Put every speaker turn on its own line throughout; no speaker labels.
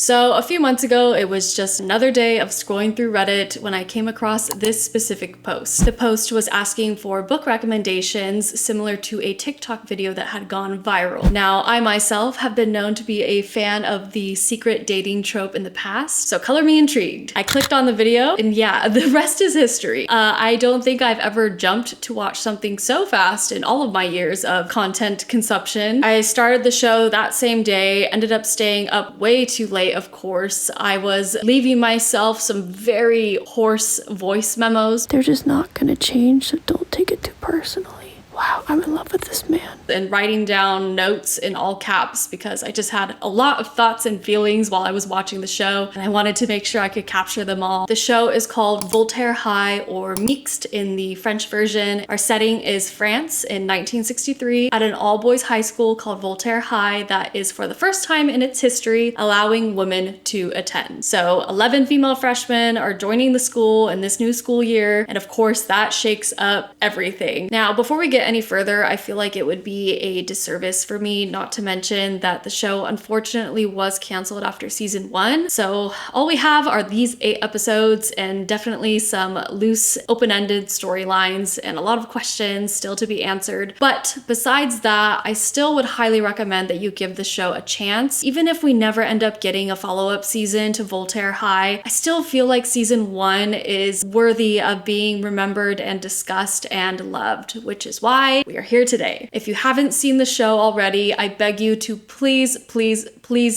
So a few months ago, it was just another day of scrolling through Reddit when I came across this specific post. The post was asking for book recommendations similar to a TikTok video that had gone viral. Now, I myself have been known to be a fan of the secret dating trope in the past, so color me intrigued. I clicked on the video and yeah, the rest is history. I don't think I've ever jumped to watch something so fast in all of my years of content consumption. I started the show that same day, ended up staying up way too late. Of course, I was leaving myself some very hoarse voice memos.
They're just not gonna change, so don't take it too personally. Wow, I'm in love with this man.
And writing down notes in all caps because I just had a lot of thoughts and feelings while I was watching the show, and I wanted to make sure I could capture them all. The show is called Voltaire High, or Mixed in the French version. Our setting is France in 1963 at an all-boys high school called Voltaire High that is, for the first time in its history, allowing women to attend. So 11 female freshmen are joining the school in this new school year, and of course that shakes up everything. Now, before we get any further, I feel like it would be a disservice for me not to mention that the show unfortunately was canceled after season 1. So all we have are these 8 episodes and definitely some loose, open-ended storylines and a lot of questions still to be answered. But besides that, I still would highly recommend that you give the show a chance. Even if we never end up getting a follow-up season to Voltaire High, I still feel like season 1 is worthy of being remembered and discussed and loved, which is why we are here today. If you haven't seen the show already, I beg you to please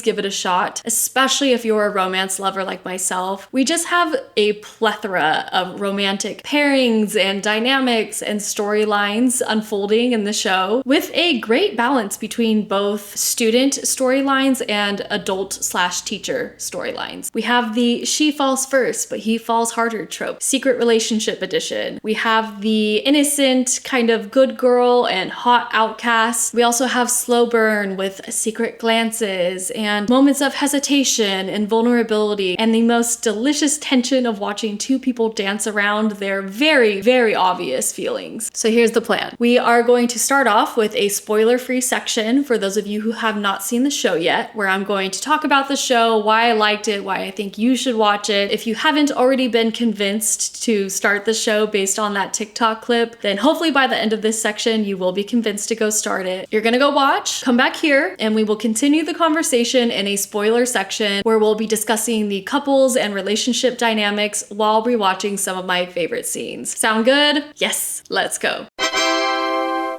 give it a shot, especially if you're a romance lover like myself. We just have a plethora of romantic pairings and dynamics and storylines unfolding in the show, with a great balance between both student storylines and adult/teacher storylines. We have the she falls first, but he falls harder trope, secret relationship edition. We have the innocent kind of good girl and hot outcast. We also have slow burn with secret glances and moments of hesitation and vulnerability and the most delicious tension of watching two people dance around their very, very obvious feelings. So here's the plan. We are going to start off with a spoiler-free section for those of you who have not seen the show yet, where I'm going to talk about the show, why I liked it, why I think you should watch it. If you haven't already been convinced to start the show based on that TikTok clip, then hopefully by the end of this section, you will be convinced to go start it. You're gonna go watch, come back here, and we will continue the conversation in a spoiler section where we'll be discussing the couples and relationship dynamics while rewatching some of my favorite scenes. Sound good? Yes, let's go.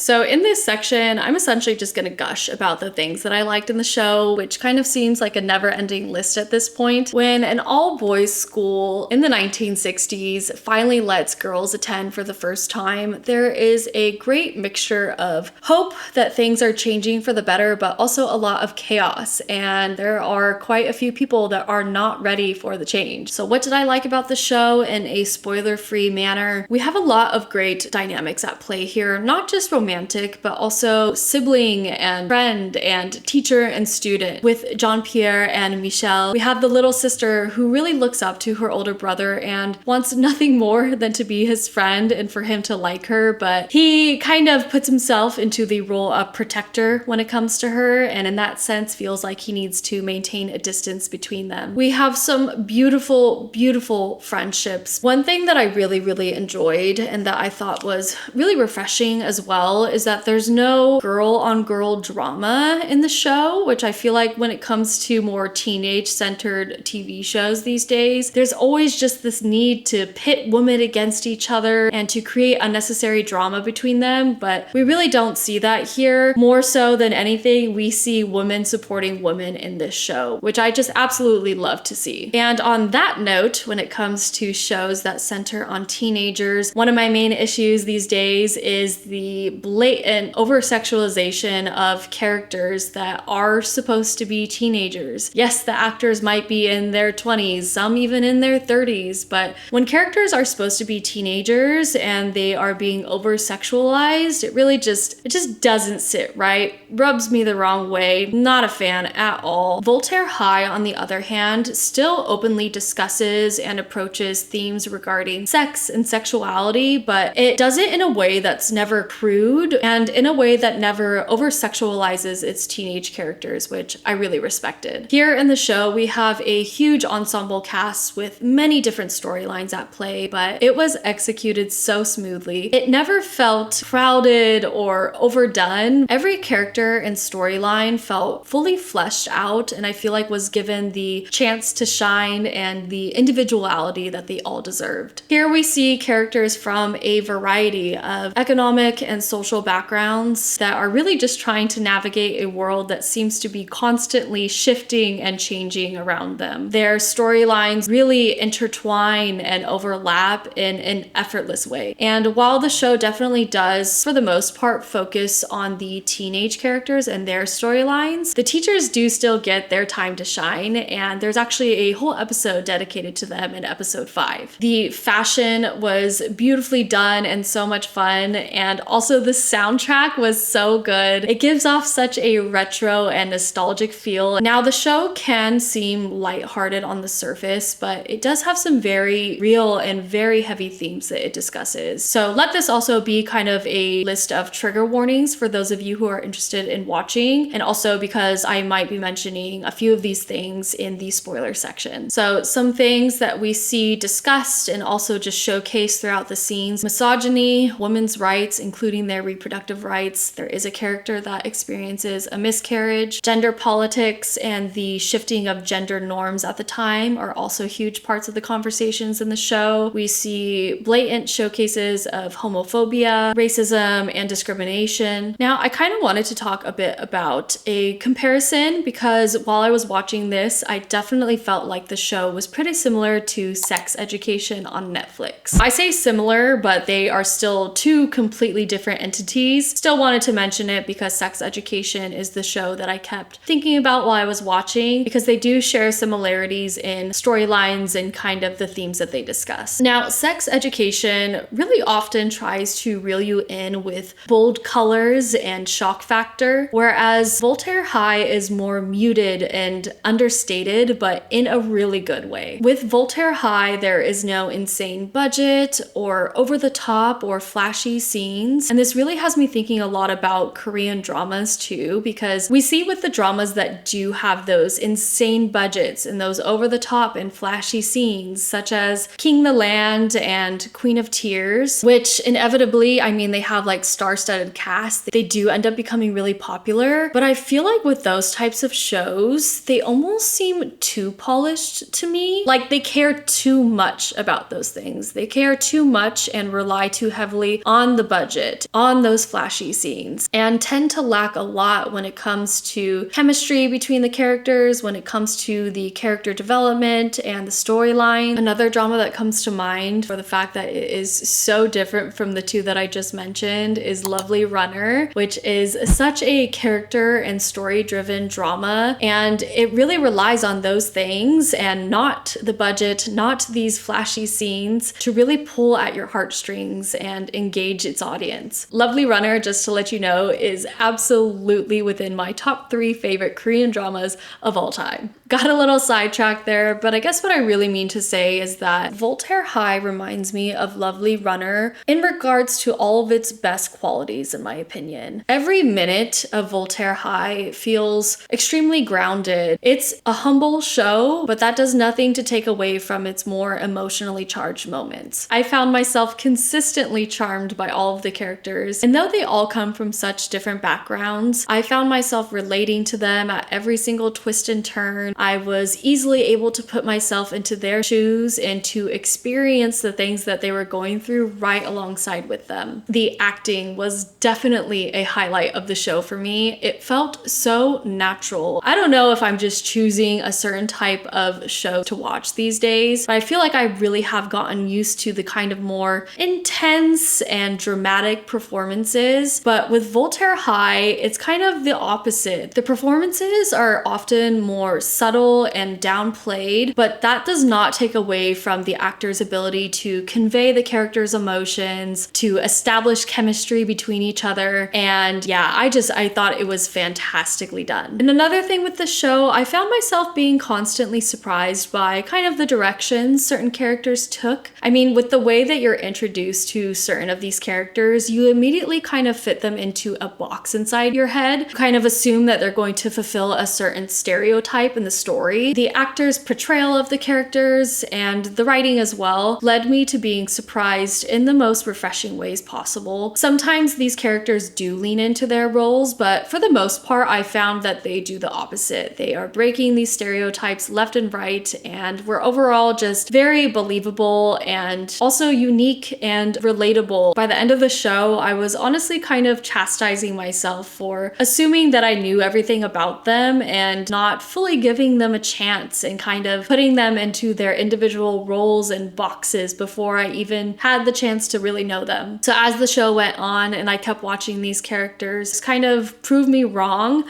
So in this section, I'm essentially just gonna gush about the things that I liked in the show, which kind of seems like a never-ending list at this point. When an all-boys school in the 1960s finally lets girls attend for the first time, there is a great mixture of hope that things are changing for the better, but also a lot of chaos, and there are quite a few people that are not ready for the change. So what did I like about the show in a spoiler-free manner? We have a lot of great dynamics at play here, not just romantic, but also sibling and friend and teacher and student. With Jean-Pierre and Michèle, we have the little sister who really looks up to her older brother and wants nothing more than to be his friend and for him to like her, but he kind of puts himself into the role of protector when it comes to her, and in that sense feels like he needs to maintain a distance between them. We have some beautiful, beautiful friendships. One thing that I really enjoyed and that I thought was really refreshing as well is that there's no girl-on-girl drama in the show, which I feel like when it comes to more teenage-centered TV shows these days, there's always just this need to pit women against each other and to create unnecessary drama between them, but we really don't see that here. More so than anything, we see women supporting women in this show, which I just absolutely love to see. And on that note, when it comes to shows that center on teenagers, one of my main issues these days is the blatant over-sexualization of characters that are supposed to be teenagers. Yes, the actors might be in their 20s, some even in their 30s, but when characters are supposed to be teenagers and they are being over-sexualized, it just doesn't sit right. Rubs me the wrong way. Not a fan at all. Voltaire High, on the other hand, still openly discusses and approaches themes regarding sex and sexuality, but it does it in a way that's never crude mood and in a way that never over-sexualizes its teenage characters, which I really respected. Here in the show, we have a huge ensemble cast with many different storylines at play, but it was executed so smoothly. It never felt crowded or overdone. Every character and storyline felt fully fleshed out, and I feel like was given the chance to shine and the individuality that they all deserved. Here we see characters from a variety of economic and social backgrounds that are really just trying to navigate a world that seems to be constantly shifting and changing around them. Their storylines really intertwine and overlap in an effortless way. And while the show definitely does, for the most part, focus on the teenage characters and their storylines, the teachers do still get their time to shine, and there's actually a whole episode dedicated to them in episode 5. The fashion was beautifully done and so much fun, and also the soundtrack was so good. It gives off such a retro and nostalgic feel. Now, the show can seem lighthearted on the surface, but it does have some very real and very heavy themes that it discusses. So let this also be kind of a list of trigger warnings for those of you who are interested in watching, and also because I might be mentioning a few of these things in the spoiler section. So some things that we see discussed and also just showcased throughout the scenes: misogyny, women's rights, including their reproductive rights. There is a character that experiences a miscarriage. Gender politics and the shifting of gender norms at the time are also huge parts of the conversations in the show. We see blatant showcases of homophobia, racism, and discrimination. Now, I kind of wanted to talk a bit about a comparison because while I was watching this, I definitely felt like the show was pretty similar to Sex Education on Netflix. I say similar, but they are still two completely different entities. Still wanted to mention it because Sex Education is the show that I kept thinking about while I was watching, because they do share similarities in storylines and kind of the themes that they discuss. Now, Sex Education really often tries to reel you in with bold colors and shock factor, whereas Voltaire High is more muted and understated, but in a really good way. With Voltaire High, there is no insane budget or over the top or flashy scenes, and this really has me thinking a lot about Korean dramas too, because we see with the dramas that do have those insane budgets and those over the top and flashy scenes, such as King the Land and Queen of Tears, which inevitably, I mean, they have like star-studded casts. They do end up becoming really popular, but I feel like with those types of shows, they almost seem too polished to me. Like they care too much about those things. They care too much and rely too heavily on the budget, on those flashy scenes, and tend to lack a lot when it comes to chemistry between the characters, when it comes to the character development and the storyline. Another drama that comes to mind for the fact that it is so different from the two that I just mentioned is Lovely Runner, which is such a character and story-driven drama, and it really relies on those things and not the budget, not these flashy scenes, to really pull at your heartstrings and engage its audience. Lovely Runner, just to let you know, is absolutely within my top 3 favorite Korean dramas of all time. Got a little sidetracked there, but I guess what I really mean to say is that Voltaire High reminds me of Lovely Runner in regards to all of its best qualities, in my opinion. Every minute of Voltaire High feels extremely grounded. It's a humble show, but that does nothing to take away from its more emotionally charged moments. I found myself consistently charmed by all of the characters, and though they all come from such different backgrounds, I found myself relating to them at every single twist and turn. I was easily able to put myself into their shoes and to experience the things that they were going through right alongside with them. The acting was definitely a highlight of the show for me. It felt so natural. I don't know if I'm just choosing a certain type of show to watch these days, but I feel like I really have gotten used to the kind of more intense and dramatic performances. But with Voltaire High, it's kind of the opposite. The performances are often more subtle and downplayed, but that does not take away from the actor's ability to convey the character's emotions, to establish chemistry between each other. And yeah, I thought it was fantastically done. And another thing with the show, I found myself being constantly surprised by kind of the directions certain characters took. I mean, with the way that you're introduced to certain of these characters, you immediately kind of fit them into a box inside your head. You kind of assume that they're going to fulfill a certain stereotype in the story. The actors' portrayal of the characters and the writing as well led me to being surprised in the most refreshing ways possible. Sometimes these characters do lean into their roles, but for the most part, I found that they do the opposite. They are breaking these stereotypes left and right, and were overall just very believable and also unique and relatable. By the end of the show, I was honestly kind of chastising myself for assuming that I knew everything about them and not fully giving them a chance and kind of putting them into their individual roles and boxes before I even had the chance to really know them. So as the show went on and I kept watching these characters kind of prove me wrong,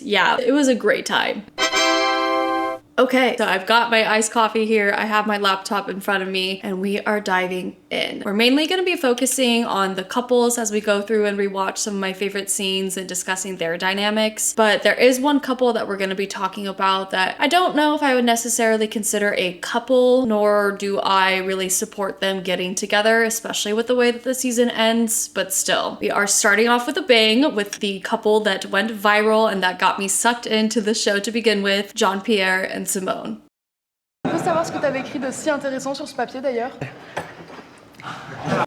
yeah, it was a great time. Okay, so I've got my iced coffee here, I have my laptop in front of me, and we are diving in. We're mainly gonna be focusing on the couples as we go through and rewatch some of my favorite scenes and discussing their dynamics, but there is one couple that we're gonna be talking about that I don't know if I would necessarily consider a couple, nor do I really support them getting together, especially with the way that the season ends, but still. We are starting off with a bang with the couple that went viral and that got me sucked into the show to begin with, Jean-Pierre and Simone.
On peut savoir ce que tu avais écrit de si intéressant sur ce papier d'ailleurs?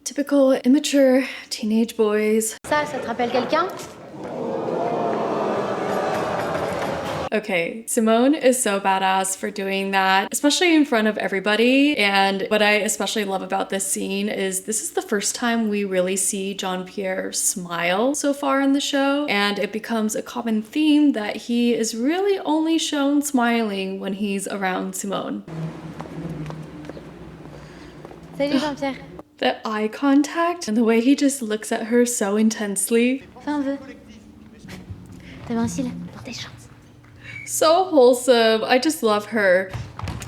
Typical immature teenage boys.
Ça te rappelle quelqu'un?
Okay, Simone is so badass for doing that, especially in front of everybody. And what I especially love about this scene is this is the first time we really see Jean-Pierre smile so far in the show. And it becomes a common theme that he is really only shown smiling when he's around Simone.
Salut Jean-Pierre.
The eye contact and the way he just looks at her so intensely.
Fais un vœu. T'avais un cil pour tes chances.
So wholesome. I just love her.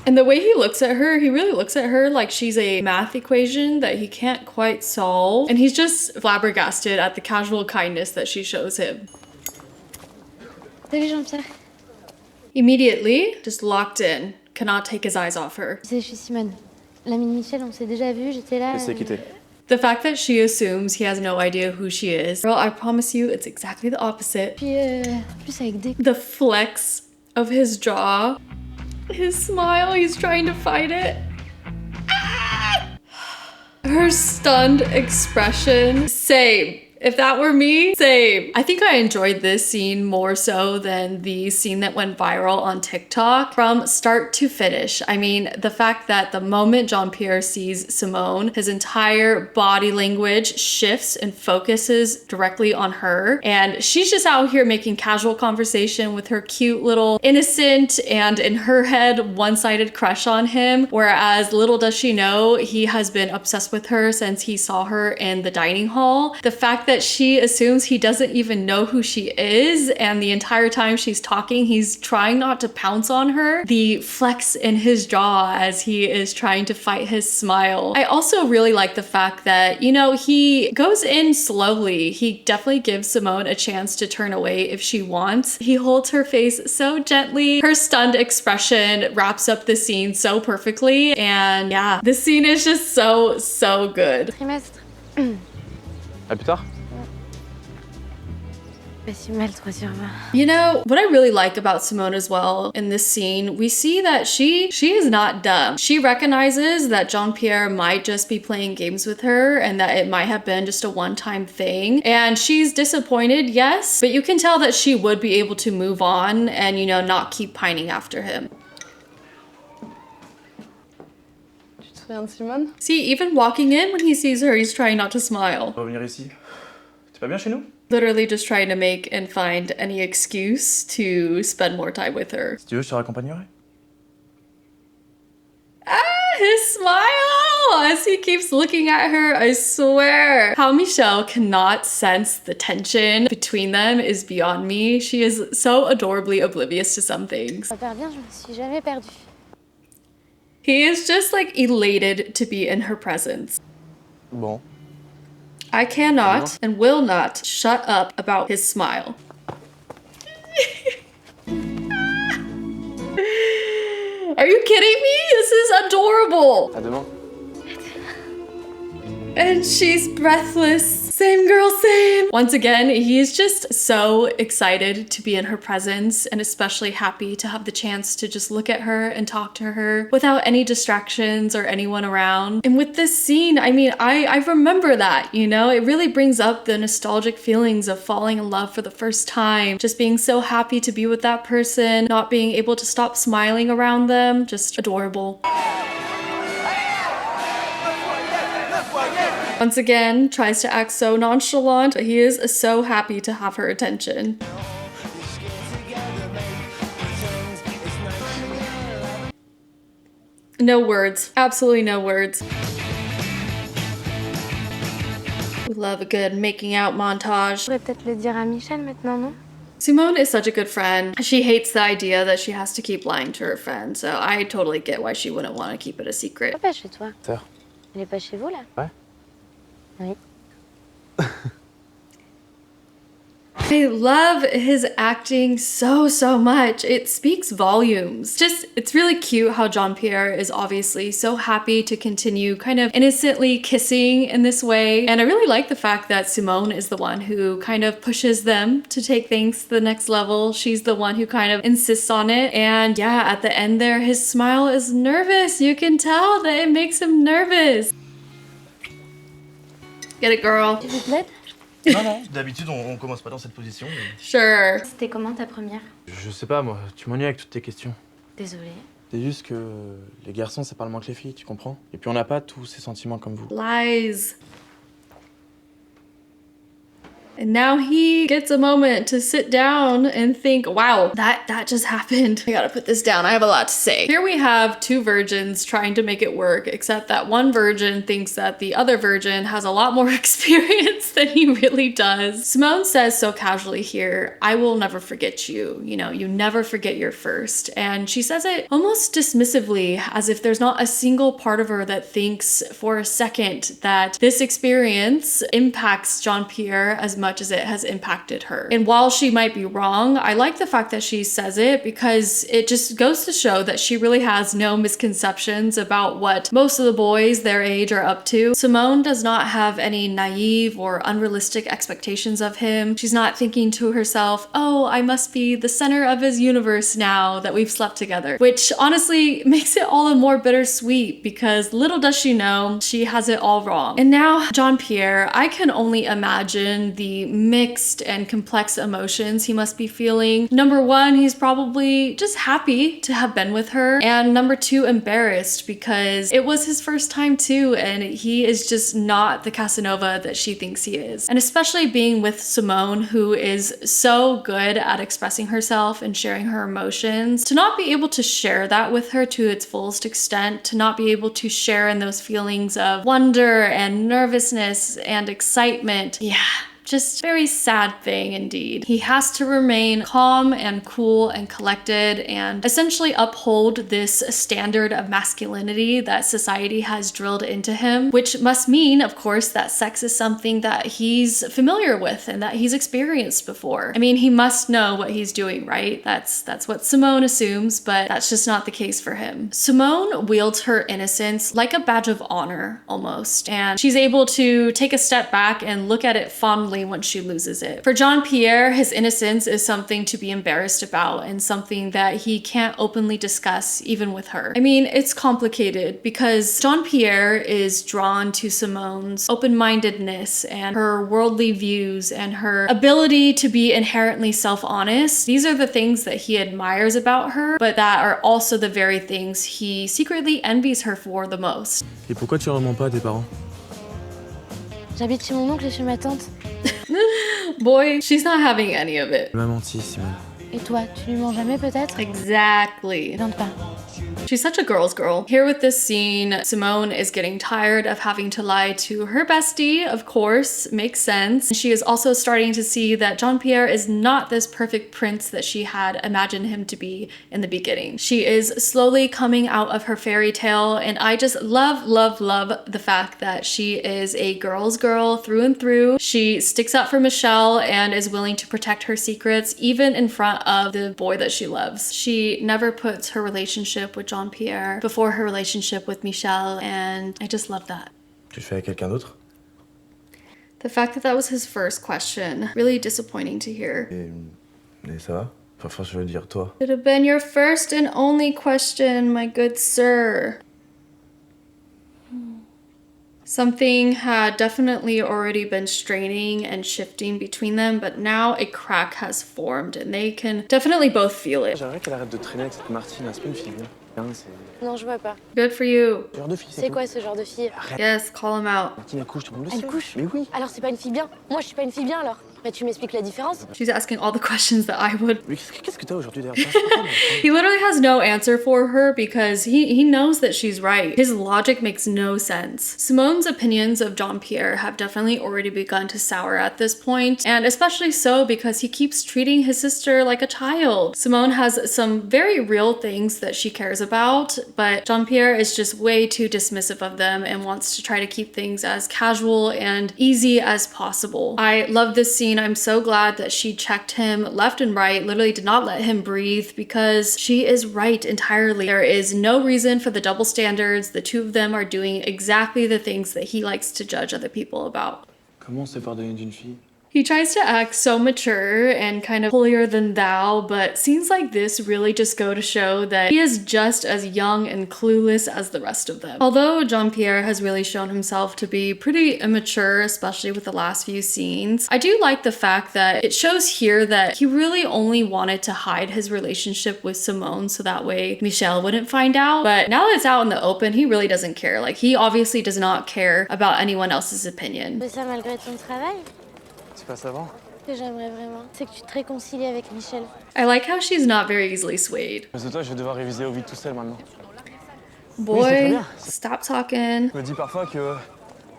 And the way he looks at her, he really looks at her like she's a math equation that he can't quite solve. And he's just flabbergasted at the casual kindness that she shows him.
Salut Jean-Pierre.
Immediately, just locked in. Cannot take his eyes off her.
Tu sais, je suis Simone. L'amie de Michèle, on s'est déjà vu, j'étais là.
C'est quitté.
The fact that she assumes he has no idea who she is. Girl, I promise you, it's exactly the opposite.
Puis, plus avec des...
The flex of his jaw. His smile, he's trying to fight it. Ah! Her stunned expression. Same. If that were me, same. I think I enjoyed this scene more so than the scene that went viral on TikTok from start to finish. I mean, the fact that the moment Jean-Pierre sees Simone, his entire body language shifts and focuses directly on her. And she's just out here making casual conversation with her cute little innocent and in her head one-sided crush on him. Whereas little does she know, he has been obsessed with her since he saw her in the dining hall. The fact that she assumes he doesn't even know who she is, and the entire time she's talking, he's trying not to pounce on her. The flex in his jaw as he is trying to fight his smile. I also really like the fact that, you know, he goes in slowly. He definitely gives Simone a chance to turn away if she wants. He holds her face so gently. Her stunned expression wraps up the scene so perfectly. And yeah, this scene is just so good.
Trimestre.
À plus tard.
Mal 3 sur 20.
You know, what I really like about Simone as well in this scene, we see that she is not dumb. She recognizes that Jean-Pierre might just be playing games with her and that it might have been just a one-time thing. And she's disappointed, yes, but you can tell that she would be able to move on and, you know, not keep pining after him.
Tu te souviens de Simone?
See, even walking in when he sees her, he's trying not to smile.
Revenir ici. T'es pas bien chez nous?
Literally just trying to make and find any excuse to spend more time with her.
Si tu veux, je te raccompagnerai.
Ah, his smile as he keeps looking at her, I swear. How Michèle cannot sense the tension between them is beyond me. She is so adorably oblivious to some things.
Ça perd bien, je me suis jamais perdue.
He is just like elated to be in her presence.
Bon.
I cannot and will not shut up about his smile. Are you kidding me? This is adorable.
À demain.
And she's breathless, Same girl, same. Once again, he's just so excited to be in her presence and especially happy to have the chance to just look at her and talk to her without any distractions or anyone around. And with this scene, I mean, I remember that, you know? It really brings up the nostalgic feelings of falling in love for the first time, just being so happy to be with that person, not being able to stop smiling around them, just adorable. Once again, tries to act so nonchalant, but he is so happy to have her attention. No words, absolutely no words. We love a good making out montage.
Je pourrais peut-être le dire à Michèle maintenant, non?
Simone is such a good friend. She hates the idea that she has to keep lying to her friend, so I totally get why she wouldn't want to keep it a secret.
Papa, chez toi.
Terre.
Elle est pas chez vous, là?
Ouais.
Oui.
I love his acting so much. It speaks volumes. It's really cute how Jean-Pierre is obviously so happy to continue kind of innocently kissing in this way. And I really like the fact that Simone is the one who kind of pushes them to take things to the next level. She's the one who kind of insists on it. And yeah, at the end there, his smile is nervous. You can tell that it makes him nervous. Get it, girl.
Tu veux de l'aide?
Non, non, d'habitude on commence pas dans cette position. Mais...
Sure.
C'était comment ta première?
Je sais pas, moi, tu m'ennuies avec toutes tes questions.
Désolée.
C'est juste que les garçons, ça parle moins que les filles, tu comprends? Et puis on n'a pas tous ces sentiments comme vous.
Lies. And now he gets a moment to sit down and think, wow, that just happened. I gotta put this down. I have a lot to say. Here we have two virgins trying to make it work, except that one virgin thinks that the other virgin has a lot more experience than he really does. Simone says so casually here, I will never forget you. You know, you never forget your first. And she says it almost dismissively, as if there's not a single part of her that thinks for a second that this experience impacts Jean-Pierre as much as it has impacted her. And while she might be wrong, I like the fact that she says it because it just goes to show that she really has no misconceptions about what most of the boys their age are up to. Simone does not have any naive or unrealistic expectations of him. She's not thinking to herself, oh, I must be the center of his universe now that we've slept together, which honestly makes it all the more bittersweet because little does she know, she has it all wrong. And now Jean-Pierre, I can only imagine the mixed and complex emotions he must be feeling. Number one, he's probably just happy to have been with her. And number two, embarrassed because it was his first time too, and he is just not the Casanova that she thinks he is. And especially being with Simone, who is so good at expressing herself and sharing her emotions, to not be able to share that with her to its fullest extent, to not be able to share in those feelings of wonder and nervousness and excitement. Yeah. Just very sad thing indeed. He has to remain calm and cool and collected and essentially uphold this standard of masculinity that society has drilled into him, which must mean, of course, that sex is something that he's familiar with and that he's experienced before. I mean, he must know what he's doing, right? That's what Simone assumes, but that's just not the case for him. Simone wields her innocence like a badge of honor, almost, and she's able to take a step back and look at it fondly when she loses it. For Jean-Pierre, his innocence is something to be embarrassed about and something that he can't openly discuss even with her. I mean, it's complicated because Jean-Pierre is drawn to Simone's open-mindedness and her worldly views and her ability to be inherently self-honest. These are the things that he admires about her, but that are also the very things he secretly envies her for the most.
Et pourquoi tu remens pas à tes parents?
J'habite chez mon oncle et chez ma tante.
Boy, she's not having any of it.
Elle m'a menti, Simone.
Et toi, tu lui mens jamais peut-être?
Exactly.
Tente pas.
She's such a girl's girl. Here with this scene, Simone is getting tired of having to lie to her bestie, of course, makes sense. She is also starting to see that Jean-Pierre is not this perfect prince that she had imagined him to be in the beginning. She is slowly coming out of her fairy tale, and I just love the fact that she is a girl's girl through and through. She sticks up for Michèle and is willing to protect her secrets, even in front of the boy that she loves. She never puts her relationship with Jean-Pierre before her relationship with Michèle, and I just love that.
Tu le fais avec quelqu'un d'autre?
The fact that that was his first question, really disappointing to hear.
Et ça va? Enfin, je veux dire, toi.
Should have been your first and only question, my good sir. Something had definitely already been straining and shifting between them, but now a crack has formed and they can definitely both feel it.
J'aimerais qu'elle arrête de traîner avec cette Martine, c'est pas une fille bien. Hein, c'est
Non, je vois pas.
Good for you.
le genre de fille,
C'est quoi ce genre de fille?
Yes, call him out.
Martine, elle couche, tout le monde le
Elle
sait.
couche?
Mais oui.
Alors c'est pas une fille bien? Moi je suis pas une fille bien alors? Bah tu m'expliques la différence?
She's asking all the questions that I would.
Mais qu'est-ce que t'as aujourd'hui d'ailleurs? Je sais pas, moi.
He literally has no answer for her because he knows that she's right. His logic makes no sense. Simone's opinions of Jean-Pierre have definitely already begun to sour at this point, and especially so because he keeps treating his sister like a child. Simone has some very real things that she cares about, but Jean-Pierre is just way too dismissive of them and wants to try to keep things as casual and easy as possible. I love this scene. I'm so glad that she checked him left and right, literally did not let him breathe, because she is right entirely. There is no reason for the double standards. The two of them are doing exactly the things that he likes to judge other people about.
Comment on se sépare d'une fille?
He tries to act so mature and kind of holier than thou, but scenes like this really just go to show that he is just as young and clueless as the rest of them. Although Jean-Pierre has really shown himself to be pretty immature, especially with the last few scenes, I do like the fact that it shows here that he really only wanted to hide his relationship with Simone so that way Michèle wouldn't find out. But now that it's out in the open, he really doesn't care. Like, he obviously does not care about anyone else's opinion.
Mais ça malgré ton travail?
C'est pas savant.
Ce que j'aimerais vraiment, c'est que tu te réconcilies avec Michèle.
I like how she's not very easily swayed.
Parce que toi, je vais devoir réviser au vide tout seul maintenant.
Boy,
très bien.
stop talking.
Je me dis parfois que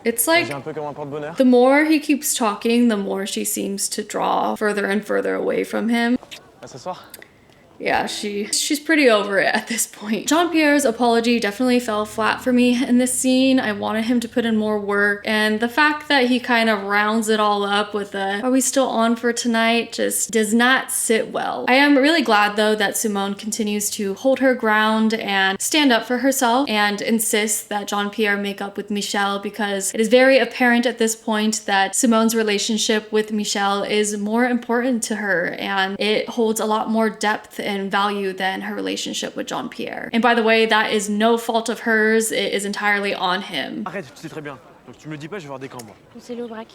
It's
j'ai
like
un peu comme un porte-bonheur.
the more he keeps talking, the more she seems to draw further and further away from him.
À ce soir.
Yeah, she's pretty over it at this point. Jean-Pierre's apology definitely fell flat for me in this scene. I wanted him to put in more work, and the fact that he kind of rounds it all up with a "are we still on for tonight" just does not sit well. I am really glad though that Simone continues to hold her ground and stand up for herself and insists that Jean-Pierre make up with Michèle, because it is very apparent at this point that Simone's relationship with Michèle is more important to her, and it holds a lot more depth and value than her relationship with Jean-Pierre. And by the way, that is no fault of hers. It is entirely on him.
Arrête, tu sais très bien. Donc tu me le dis pas, je vais voir des camps, moi.
C'est l'Aubrac.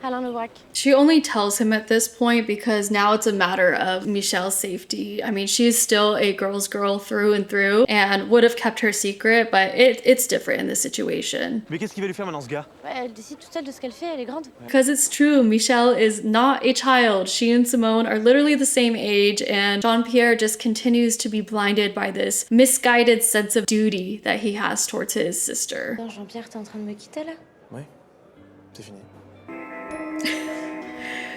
Alain l'Aubrac.
She only tells him at this point because now it's a matter of Michèle's safety. I mean, she's still a girl's girl through and through and would have kept her secret, but it's different in this situation.
Mais qu'est-ce qu'il va lui faire maintenant, ce gars?
Ouais, elle décide toute seule de ce qu'elle fait, elle est grande.
Because it's true, Michèle is not a child. She and Simone are literally the same age, and Jean-Pierre just continues to be blinded by this misguided sense of duty that he has towards his sister.
Non, Jean-Pierre, t'es en train de me quitter là?
Oui, c'est fini.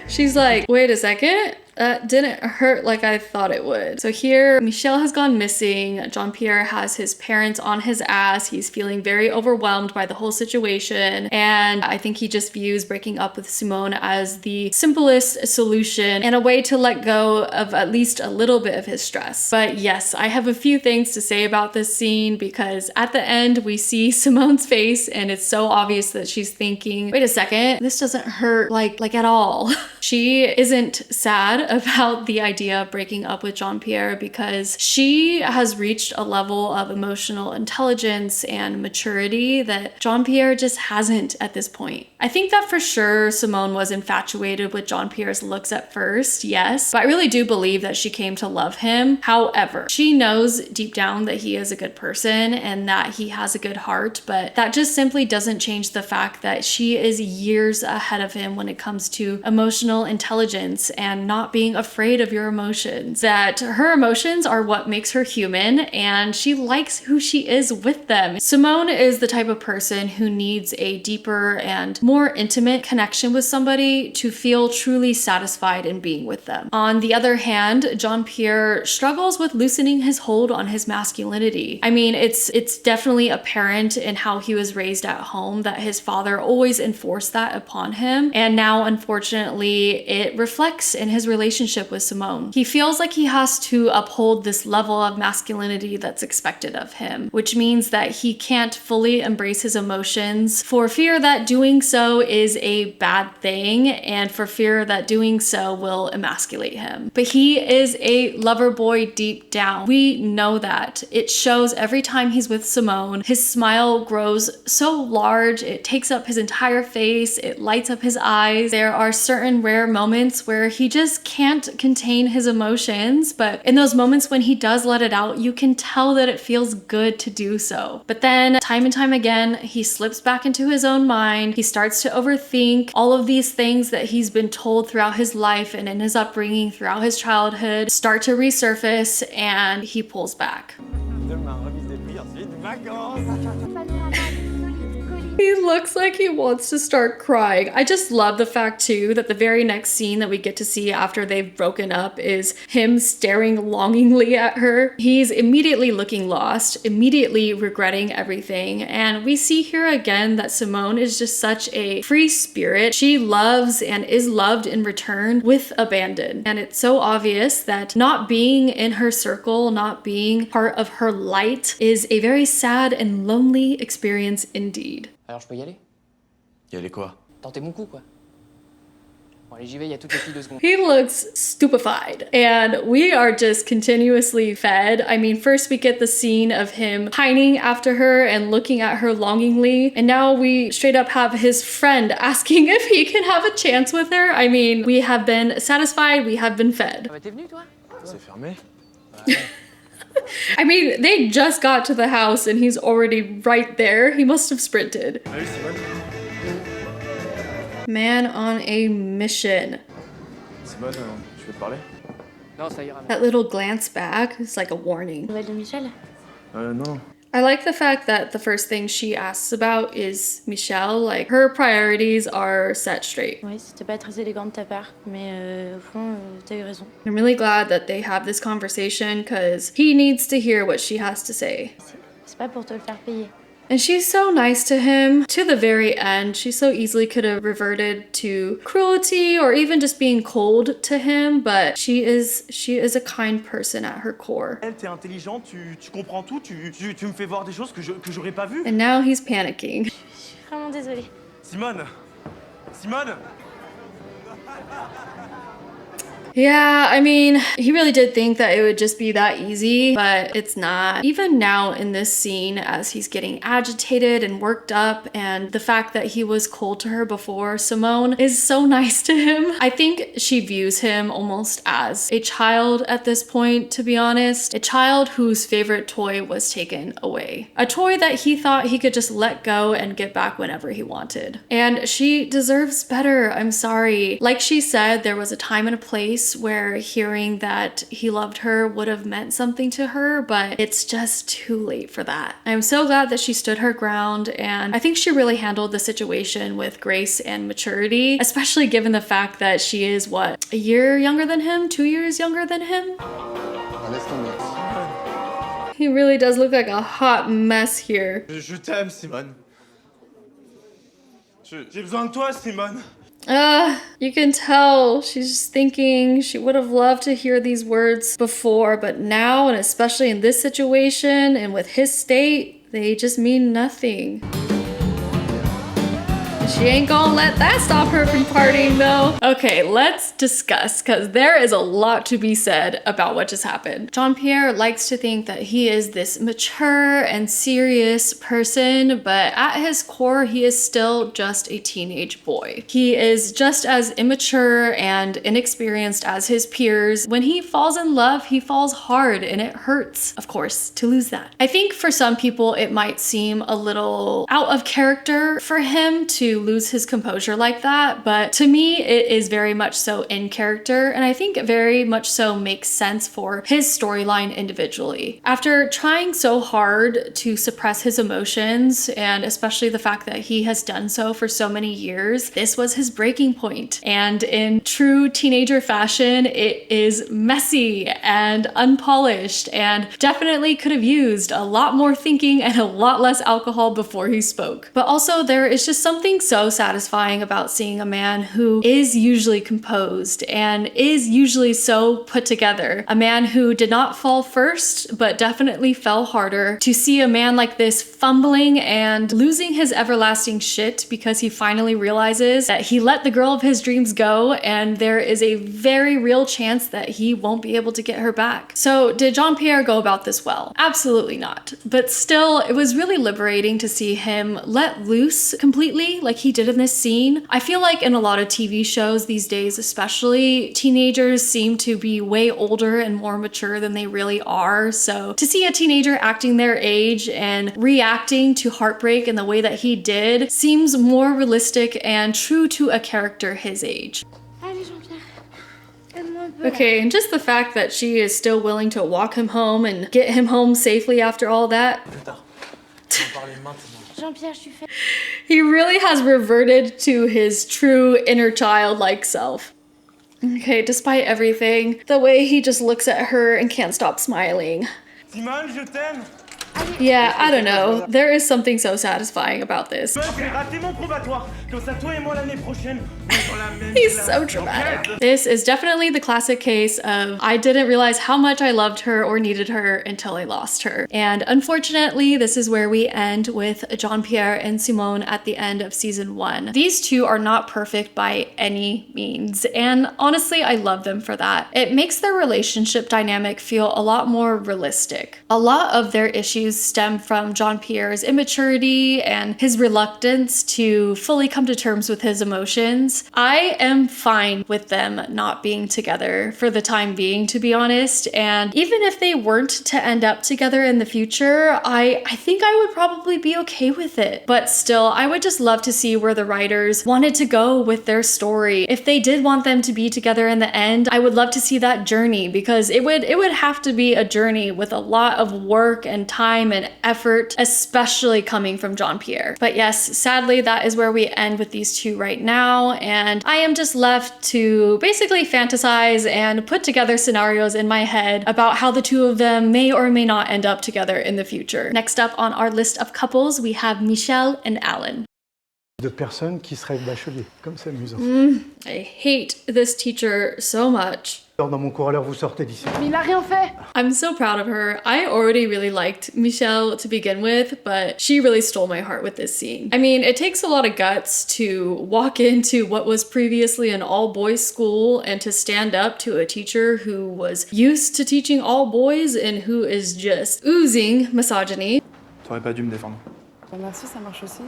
She's like, wait a second, that didn't hurt like I thought it would. So here, Michèle has gone missing. Jean-Pierre has his parents on his ass. He's feeling very overwhelmed by the whole situation. And I think he just views breaking up with Simone as the simplest solution and a way to let go of at least a little bit of his stress. But yes, I have a few things to say about this scene, because at the end, we see Simone's face and it's so obvious that she's thinking, wait a second, this doesn't hurt like at all. She isn't sad about the idea of breaking up with Jean-Pierre because she has reached a level of emotional intelligence and maturity that Jean-Pierre just hasn't at this point. I think that for sure Simone was infatuated with Jean-Pierre's looks at first, yes, but I really do believe that she came to love him. However, she knows deep down that he is a good person and that he has a good heart, but that just simply doesn't change the fact that she is years ahead of him when it comes to emotional intelligence and not being afraid of your emotions. That her emotions are what makes her human, and she likes who she is with them. Simone is the type of person who needs a deeper and more intimate connection with somebody to feel truly satisfied in being with them. On the other hand, Jean-Pierre struggles with loosening his hold on his masculinity. I mean, it's definitely apparent in how he was raised at home that his father always enforced that upon him, and now unfortunately it reflects in his relationship relationship with Simone. He feels like he has to uphold this level of masculinity that's expected of him, which means that he can't fully embrace his emotions for fear that doing so is a bad thing and for fear that doing so will emasculate him. But he is a lover boy deep down. We know that. It shows every time he's with Simone. His smile grows so large, it takes up his entire face, it lights up his eyes. There are certain rare moments where he just can't contain his emotions, but in those moments when he does let it out, you can tell that it feels good to do so. But then, time and time again, he slips back into his own mind. He starts to overthink all of these things that he's been told throughout his life and in his upbringing, throughout his childhood, start to resurface, and he pulls back. He looks like he wants to start crying. I just love the fact too that the very next scene that we get to see after they've broken up is him staring longingly at her. He's immediately looking lost, immediately regretting everything. And we see here again that Simone is just such a free spirit. She loves and is loved in return with abandon. And it's so obvious that not being in her circle, not being part of her light is a very sad and lonely experience indeed.
Alors je peux y aller?
Y aller quoi?
Tenter mon coup, quoi. Bon, allez, j'y vais, il y a toutes les filles 2 secondes.
He looks stupefied, and we are just continuously fed. I mean, first we get the scene of him pining after her and looking at her longingly, and now we straight up have his friend asking if he can have a chance with her. I mean, we have been satisfied, we have been fed.
Ah bah t'es venu, toi?
C'est fermé?
I mean, they just got to the house and he's already right there. He must have sprinted.
Salut Simone.
Man on a mission.
Simone, tu veux te parler?
Non, ça ira.
That little glance back is like a warning.
Nouvelle de Michèle?
Non.
I like the fact that the first thing she asks about is Michelle. Like, her priorities are set straight.
Oui, c'était pas très élégant de ta part, mais au fond, t'as eu raison.
I'm really glad that they have this conversation because he needs to hear what she has to say.
C'est pas pour te le faire payer.
And she's so nice to him to the very end. She so easily could have reverted to cruelty or even just being cold to him, but she is a kind person at her core.
Elle, t'es intelligente, tu comprends tout, tu me fais voir des choses que j'aurais pas vues.
And now he's panicking.
Je suis vraiment désolée.
Simone!
Yeah, I mean, he really did think that it would just be that easy, but it's not. Even now in this scene, as he's getting agitated and worked up, and the fact that he was cold to her before, Simone is so nice to him. I think she views him almost as a child at this point, to be honest. A child whose favorite toy was taken away. A toy that he thought he could just let go and get back whenever he wanted. And she deserves better, I'm sorry. Like she said, there was a time and a place where hearing that he loved her would have meant something to her, but it's just too late for that. I'm so glad that she stood her ground, and I think she really handled the situation with grace and maturity, especially given the fact that she is, what, a year younger than him? 2 years younger than him? He really does look like a hot mess here.
Je t'aime, Simone. J'ai besoin de toi, Simone.
You can tell she's just thinking she would have loved to hear these words before, but now, and especially in this situation and with his state, they just mean nothing. She ain't gonna let that stop her from partying though. Okay, let's discuss, because there is a lot to be said about what just happened. Jean-Pierre likes to think that he is this mature and serious person, but at his core, he is still just a teenage boy. He is just as immature and inexperienced as his peers. When he falls in love, he falls hard and it hurts, of course, to lose that. I think for some people, it might seem a little out of character for him to lose his composure like that, but to me it is very much so in character, and I think it very much so makes sense for his storyline individually. After trying so hard to suppress his emotions, and especially the fact that he has done so for so many years, this was his breaking point. And in true teenager fashion, it is messy and unpolished and definitely could have used a lot more thinking and a lot less alcohol before he spoke. But also there is just something so satisfying about seeing a man who is usually composed and is usually so put together. A man who did not fall first, but definitely fell harder. To see a man like this fumbling and losing his everlasting shit because he finally realizes that he let the girl of his dreams go and there is a very real chance that he won't be able to get her back. So did Jean-Pierre go about this well? Absolutely not. But still, it was really liberating to see him let loose completely like he did in this scene. I feel like in a lot of TV shows these days especially, teenagers seem to be way older and more mature than they really are. So to see a teenager acting their age and reacting to heartbreak in the way that he did seems more realistic and true to a character his age.
Allez, Jean-Pierre. Aide-moi un peu.
Okay, and just the fact that she is still willing to walk him home and get him home safely after all that.
Jean-Pierre, je suis fait.
He really has reverted to his true inner childlike self. Okay, despite everything, the way he just looks at her and can't stop smiling.
Simone, je t'aime.
Yeah, I don't know. There is something so satisfying about this.
Simone, j'ai raté mon probatoire. Comme ça, toi et moi l'année prochaine, on est dans la même
He's
classe.
so dramatic. This is definitely the classic case of I didn't realize how much I loved her or needed her until I lost her. And unfortunately, this is where we end with Jean-Pierre and Simone at the end of season 1. These two are not perfect by any means. And honestly, I love them for that. It makes their relationship dynamic feel a lot more realistic. A lot of their issues stem from Jean-Pierre's immaturity and his reluctance to fully come to terms with his emotions. I am fine with them not being together for the time being, to be honest. And even if they weren't to end up together in the future, I think I would probably be okay with it. But still, I would just love to see where the writers wanted to go with their story. If they did want them to be together in the end, I would love to see that journey because it would have to be a journey with a lot of work and time and effort, especially coming from Jean-Pierre. But yes, sadly, that is where we end with these two right now. And I am just left to basically fantasize and put together scenarios in my head about how the two of them may or may not end up together in the future. Next up on our list of couples, we have Michèle and Alain.
De personnes qui seraient bacheliers, comme c'est amusant.
I hate this teacher so much.
Dans mon cours à l'heure, vous sortez d'ici.
Mais il a rien fait.
I'm so proud of her. I already really liked Michèle to begin with, but she really stole my heart with this scene. I mean, it takes a lot of guts to walk into what was previously an all-boys school and to stand up to a teacher who was used to teaching all boys and who is just oozing misogyny.
T'aurais pas dû me défendre.
Merci, ça marche aussi.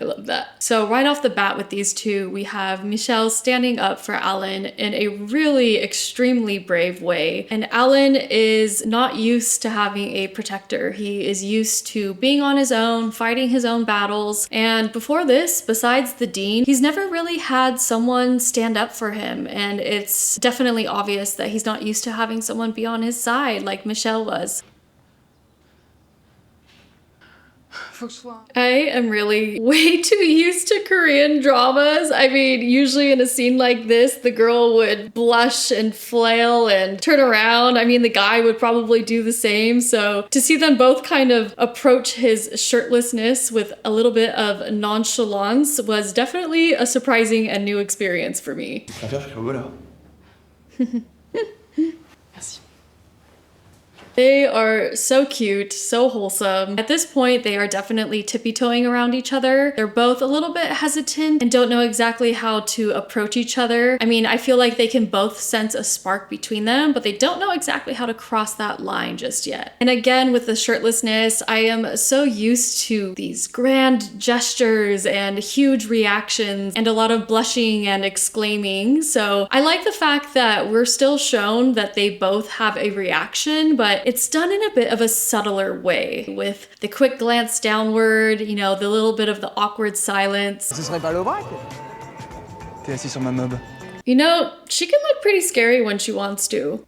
I love that. So right off the bat with these two, we have Michèle standing up for Alain in a really extremely brave way. And Alain is not used to having a protector. He is used to being on his own, fighting his own battles. And before this, besides the dean, he's never really had someone stand up for him. And it's definitely obvious that he's not used to having someone be on his side like Michèle was. I am really way too used to Korean dramas. I mean, usually in a scene like this, the girl would blush and flail and turn around. I mean, the guy would probably do the same. So to see them both kind of approach his shirtlessness with a little bit of nonchalance was definitely a surprising and new experience for me. They are so cute, so wholesome. At this point, they are definitely tippy-toeing around each other. They're both a little bit hesitant and don't know exactly how to approach each other. I mean, I feel like they can both sense a spark between them, but they don't know exactly how to cross that line just yet. And again, with the shirtlessness, I am so used to these grand gestures and huge reactions and a lot of blushing and exclaiming. So I like the fact that we're still shown that they both have a reaction, but it's done in a bit of a subtler way with the quick glance downward, you know, the little bit of the awkward silence.
Ce serait pas l'Aubrac? T'es assis sur ma mob.
You know, she can look pretty scary when she wants to.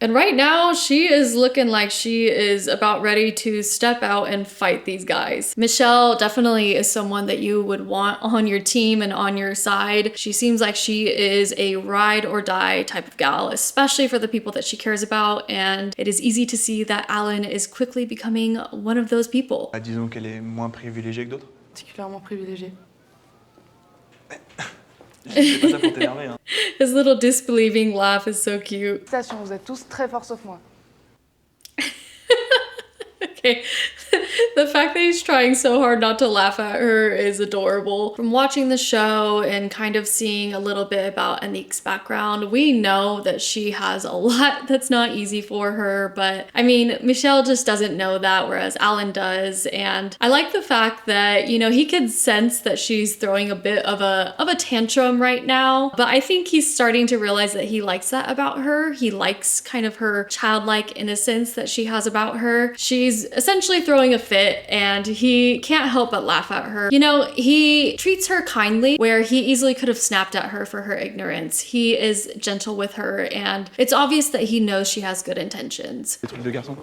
And right now, she is looking like she is about ready to step out and fight these guys. Michèle definitely is someone that you would want on your team and on your side. She seems like she is a ride or die type of gal, especially for the people that she cares about. And it is easy to see that Alain is quickly becoming one of those people.
Disons qu'elle est moins privilégiée que d'autres.
Particulièrement privilégié.
Je fais pas ça pour t'énerver, hein.
His little disbelieving laugh is so cute.
Félicitations, vous êtes tous très forts sauf moi.
Okay. The fact that he's trying so hard not to laugh at her is adorable. From watching the show and kind of seeing a little bit about Annick's background, we know that she has a lot that's not easy for her, but I mean, Michèle just doesn't know that, whereas Alain does. And I like the fact that, you know, he could sense that she's throwing a bit of a tantrum right now, but I think he's starting to realize that he likes that about her. He likes kind of her childlike innocence that she has about her. She's essentially throwing a fit and he can't help but laugh at her. You know, he treats her kindly where he easily could have snapped at her for her ignorance. He is gentle with her and it's obvious that he knows she has good intentions.
Des trucs de garçon.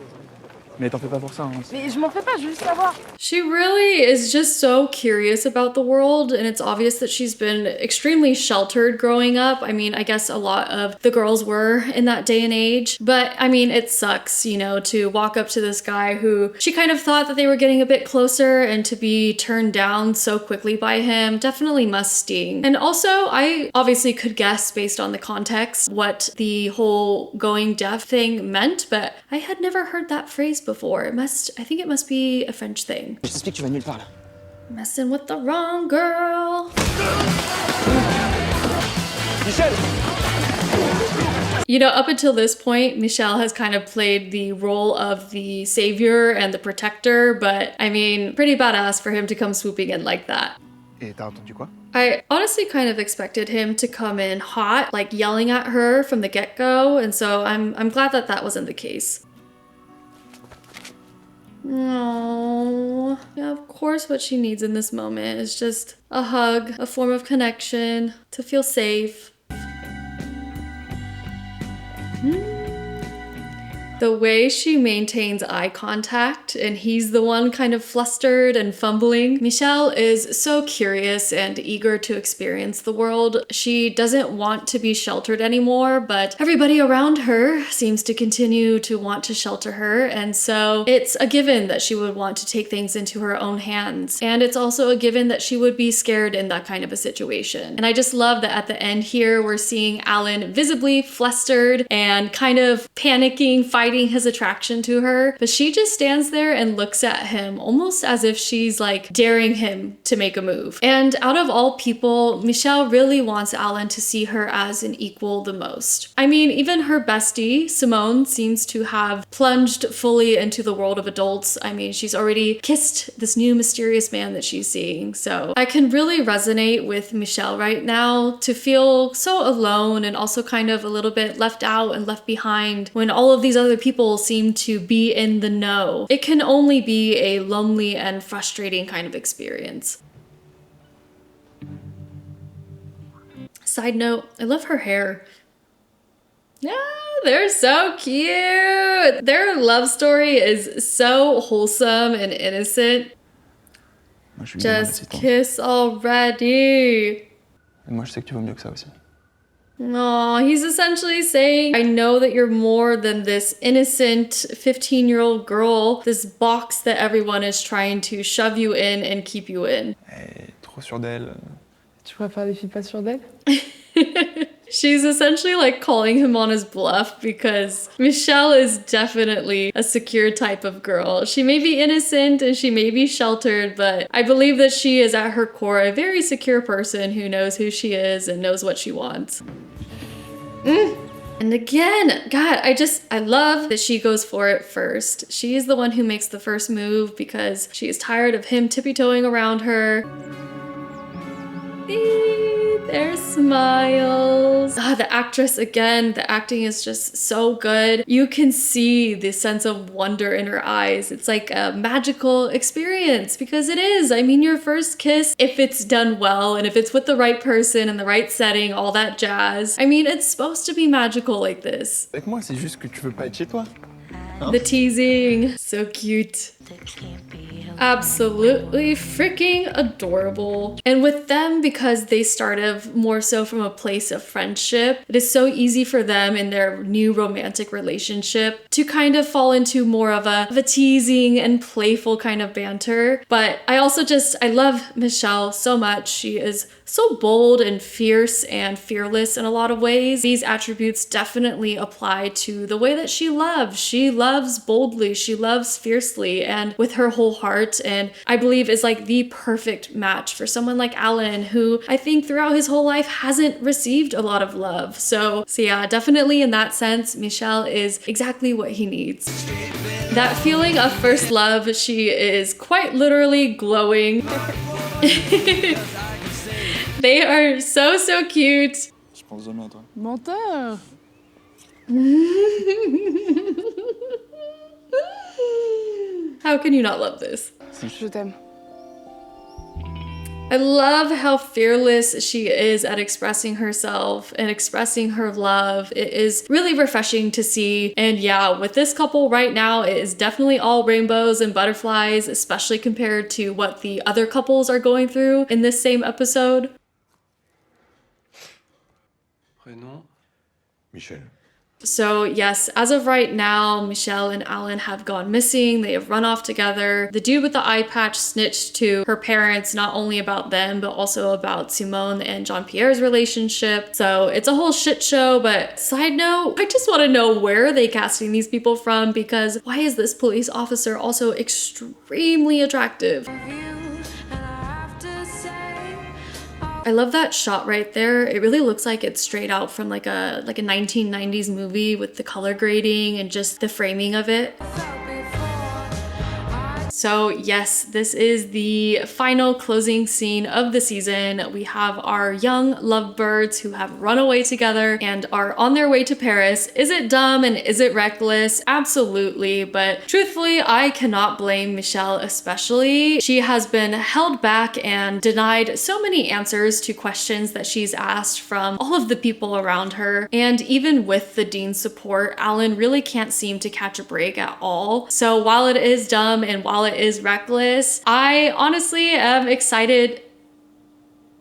Mais t'en fais pas pour ça, hein.
Mais je m'en fais pas, je veux juste savoir.
She really is just so curious about the world, and it's obvious that she's been extremely sheltered growing up. I mean, I guess a lot of the girls were in that day and age, but I mean, it sucks, you know, to walk up to this guy who she kind of thought that they were getting a bit closer and to be turned down so quickly by him definitely must sting. And also, I obviously could guess based on the context what the whole going deaf thing meant, but I had never heard that phrase before. I think it must be a French thing.
Je t'explique, tu vas nulle part là.
Messing with the wrong girl.
Michèle!
You know, up until this point, Michèle has kind of played the role of the savior and the protector, but I mean, pretty badass for him to come swooping in like that.
Et t'as entendu quoi?
I honestly kind of expected him to come in hot, like yelling at her from the get-go, and so I'm glad that that wasn't the case. No, yeah, of course what she needs in this moment is just a hug, a form of connection, to feel safe. The way she maintains eye contact and he's the one kind of flustered and fumbling. Michèle is so curious and eager to experience the world. She doesn't want to be sheltered anymore, but everybody around her seems to continue to want to shelter her, and so it's a given that she would want to take things into her own hands. And it's also a given that she would be scared in that kind of a situation. And I just love that at the end here, we're seeing Alain visibly flustered and kind of panicking, fighting his attraction to her, but she just stands there and looks at him almost as if she's like daring him to make a move. And out of all people, Michèle really wants Alain to see her as an equal the most. I mean, even her bestie, Simone, seems to have plunged fully into the world of adults. I mean, she's already kissed this new mysterious man that she's seeing. So I can really resonate with Michèle right now to feel so alone and also kind of a little bit left out and left behind when all of these other people seem to be in the know. It can only be a lonely and frustrating kind of experience. Side note, I love her hair. Yeah, they're so cute. Their love story is so wholesome and innocent.
Moi, je suis
Just kiss already.
Et moi, je sais que tu vaux mieux que ça aussi.
No, he's essentially saying, I know that you're more than this innocent 15-year-old girl, this box that everyone is trying to shove you in and keep you in.
Elle est trop sûre d'elle.
Tu préfères les filles pas sûres d'elles?
She's essentially like calling him on his bluff because Michèle is definitely a secure type of girl. She may be innocent and she may be sheltered, but I believe that she is at her core a very secure person who knows who she is and knows what she wants. And again, God, I love that she goes for it first. She is the one who makes the first move because she is tired of him tippy-toeing around her. Their smiles. The actress again, the acting is just so good. You can see the sense of wonder in her eyes. It's like a magical experience because it is. I mean, your first kiss, if it's done well and if it's with the right person and the right setting, all that jazz. I mean, it's supposed to be magical like this.
Avec moi, c'est juste que tu veux pas être chez toi.
The teasing, so cute.
That can't be helped.
absolutely freaking adorable. And with them, because they started more so from a place of friendship, it is so easy for them in their new romantic relationship to kind of fall into more of a teasing and playful kind of banter. But I also I love Michèle so much. She is so bold and fierce and fearless in a lot of ways. These attributes definitely apply to the way that she loves. She loves boldly, she loves fiercely, and with her whole heart, and I believe is like the perfect match for someone like Alain, who I think throughout his whole life hasn't received a lot of love. So yeah, definitely in that sense, Michèle is exactly what he needs. That feeling of first love, she is quite literally glowing. They are so cute.
Je pense jamais à toi.
Menteur.
How can you not love this?
Je t'aime.
I love how fearless she is at expressing herself and expressing her love. It is really refreshing to see. And yeah, with this couple right now, it is definitely all rainbows and butterflies, especially compared to what the other couples are going through in this same episode.
Prénom?
Michèle.
So yes, as of right now, Michèle and Alain have gone missing. They have run off together. The dude with the eye patch snitched to her parents, not only about them, but also about Simone and Jean-Pierre's relationship. So it's a whole shit show, but side note, I just want to know where are they casting these people from, because why is this police officer also extremely attractive? I love that shot right there. It really looks like it's straight out from like a 1990s movie with the color grading and just the framing of it. So yes, this is the final closing scene of the season. We have our young lovebirds who have run away together and are on their way to Paris. Is it dumb and is it reckless? Absolutely, but truthfully, I cannot blame Michèle especially. She has been held back and denied so many answers to questions that she's asked from all of the people around her. And even with the dean's support, Alain really can't seem to catch a break at all. So while it is dumb and while it is reckless, I honestly am excited.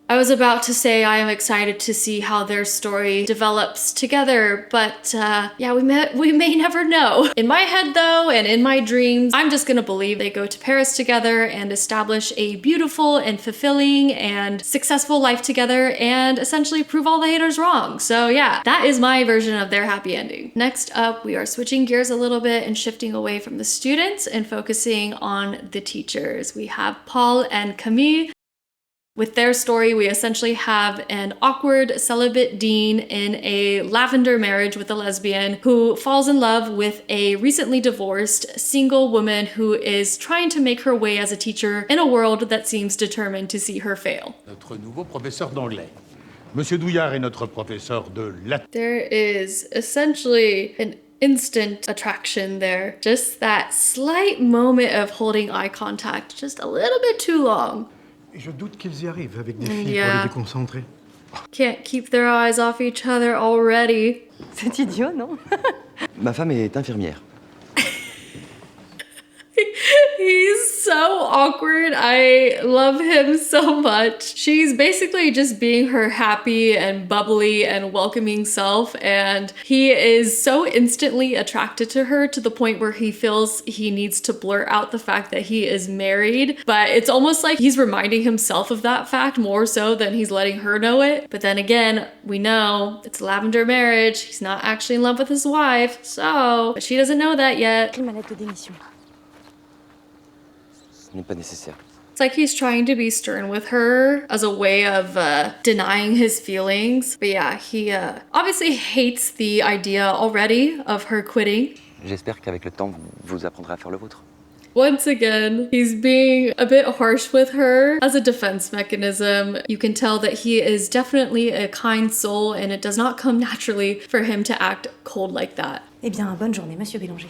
I was about to say I am excited to see how their story develops together, but yeah, we may never know. In my head though, and in my dreams, I'm just gonna believe they go to Paris together and establish a beautiful and fulfilling and successful life together and essentially prove all the haters wrong. So yeah, that is my version of their happy ending. Next up, we are switching gears a little bit and shifting away from the students and focusing on the teachers. We have Paul and Camille. With their story, we essentially have an awkward celibate dean in a lavender marriage with a lesbian who falls in love with a recently divorced single woman who is trying to make her way as a teacher in a world that seems determined to see her fail.
Notre nouveau professeur d'anglais. Monsieur Douillard est notre professeur de latin.
There is essentially an instant attraction there. Just that slight moment of holding eye contact, just a little bit too long.
Je doute qu'ils y arrivent avec des filles pour les déconcentrer.
Can't keep their eyes off each other already.
C'est idiot, non?
Ma femme est infirmière.
He's so awkward. I love him so much. She's basically just being her happy and bubbly and welcoming self, and he is so instantly attracted to her to the point where he feels he needs to blurt out the fact that he is married, but it's almost like he's reminding himself of that fact more so than he's letting her know it. But then again, we know it's a lavender marriage. He's not actually in love with his wife, so but she doesn't know that yet.
Quelle ma lettre de démission?
Ce n'est pas nécessaire.
It's like he's trying to be stern with her as a way of denying his feelings. But yeah, he obviously hates the idea already of her quitting.
J'espère qu'avec le temps, vous apprendrez à faire le vôtre.
Once again, he's being a bit harsh with her as a defense mechanism. You can tell that he is definitely a kind soul, and it does not come naturally for him to act cold like that.
Eh bien, bonne journée, Monsieur Bélanger.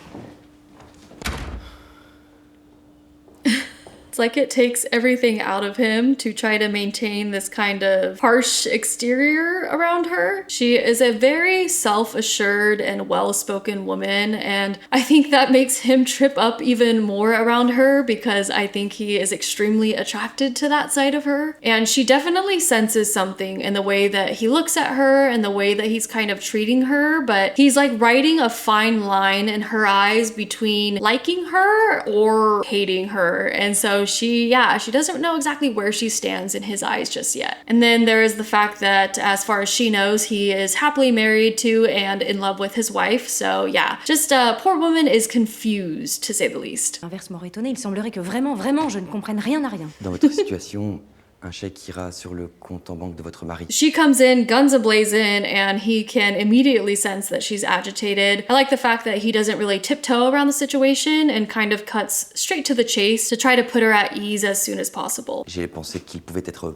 It's like it takes everything out of him to try to maintain this kind of harsh exterior around her. She is a very self-assured and well-spoken woman, and I think that makes him trip up even more around her because I think he is extremely attracted to that side of her. And she definitely senses something in the way that he looks at her and the way that he's kind of treating her, but he's like writing a fine line in her eyes between liking her or hating her. And so she doesn't know exactly where she stands in his eyes just yet. And then there is the fact that as far as she knows, he is happily married to and in love with his wife. So yeah, just poor woman is confused to say the least.
L'inverse m'aurait étonné, il semblerait que vraiment, je ne comprenne rien à rien.
Dans votre situation, un chèque ira sur le compte en banque de votre mari.
She comes in guns a-blazing and he can immediately sense that she's agitated. I like the fact that he doesn't really tiptoe around the situation and kind of cuts straight to the chase to try to put her at ease as soon as possible.
J'ai pensé qu'il pouvait être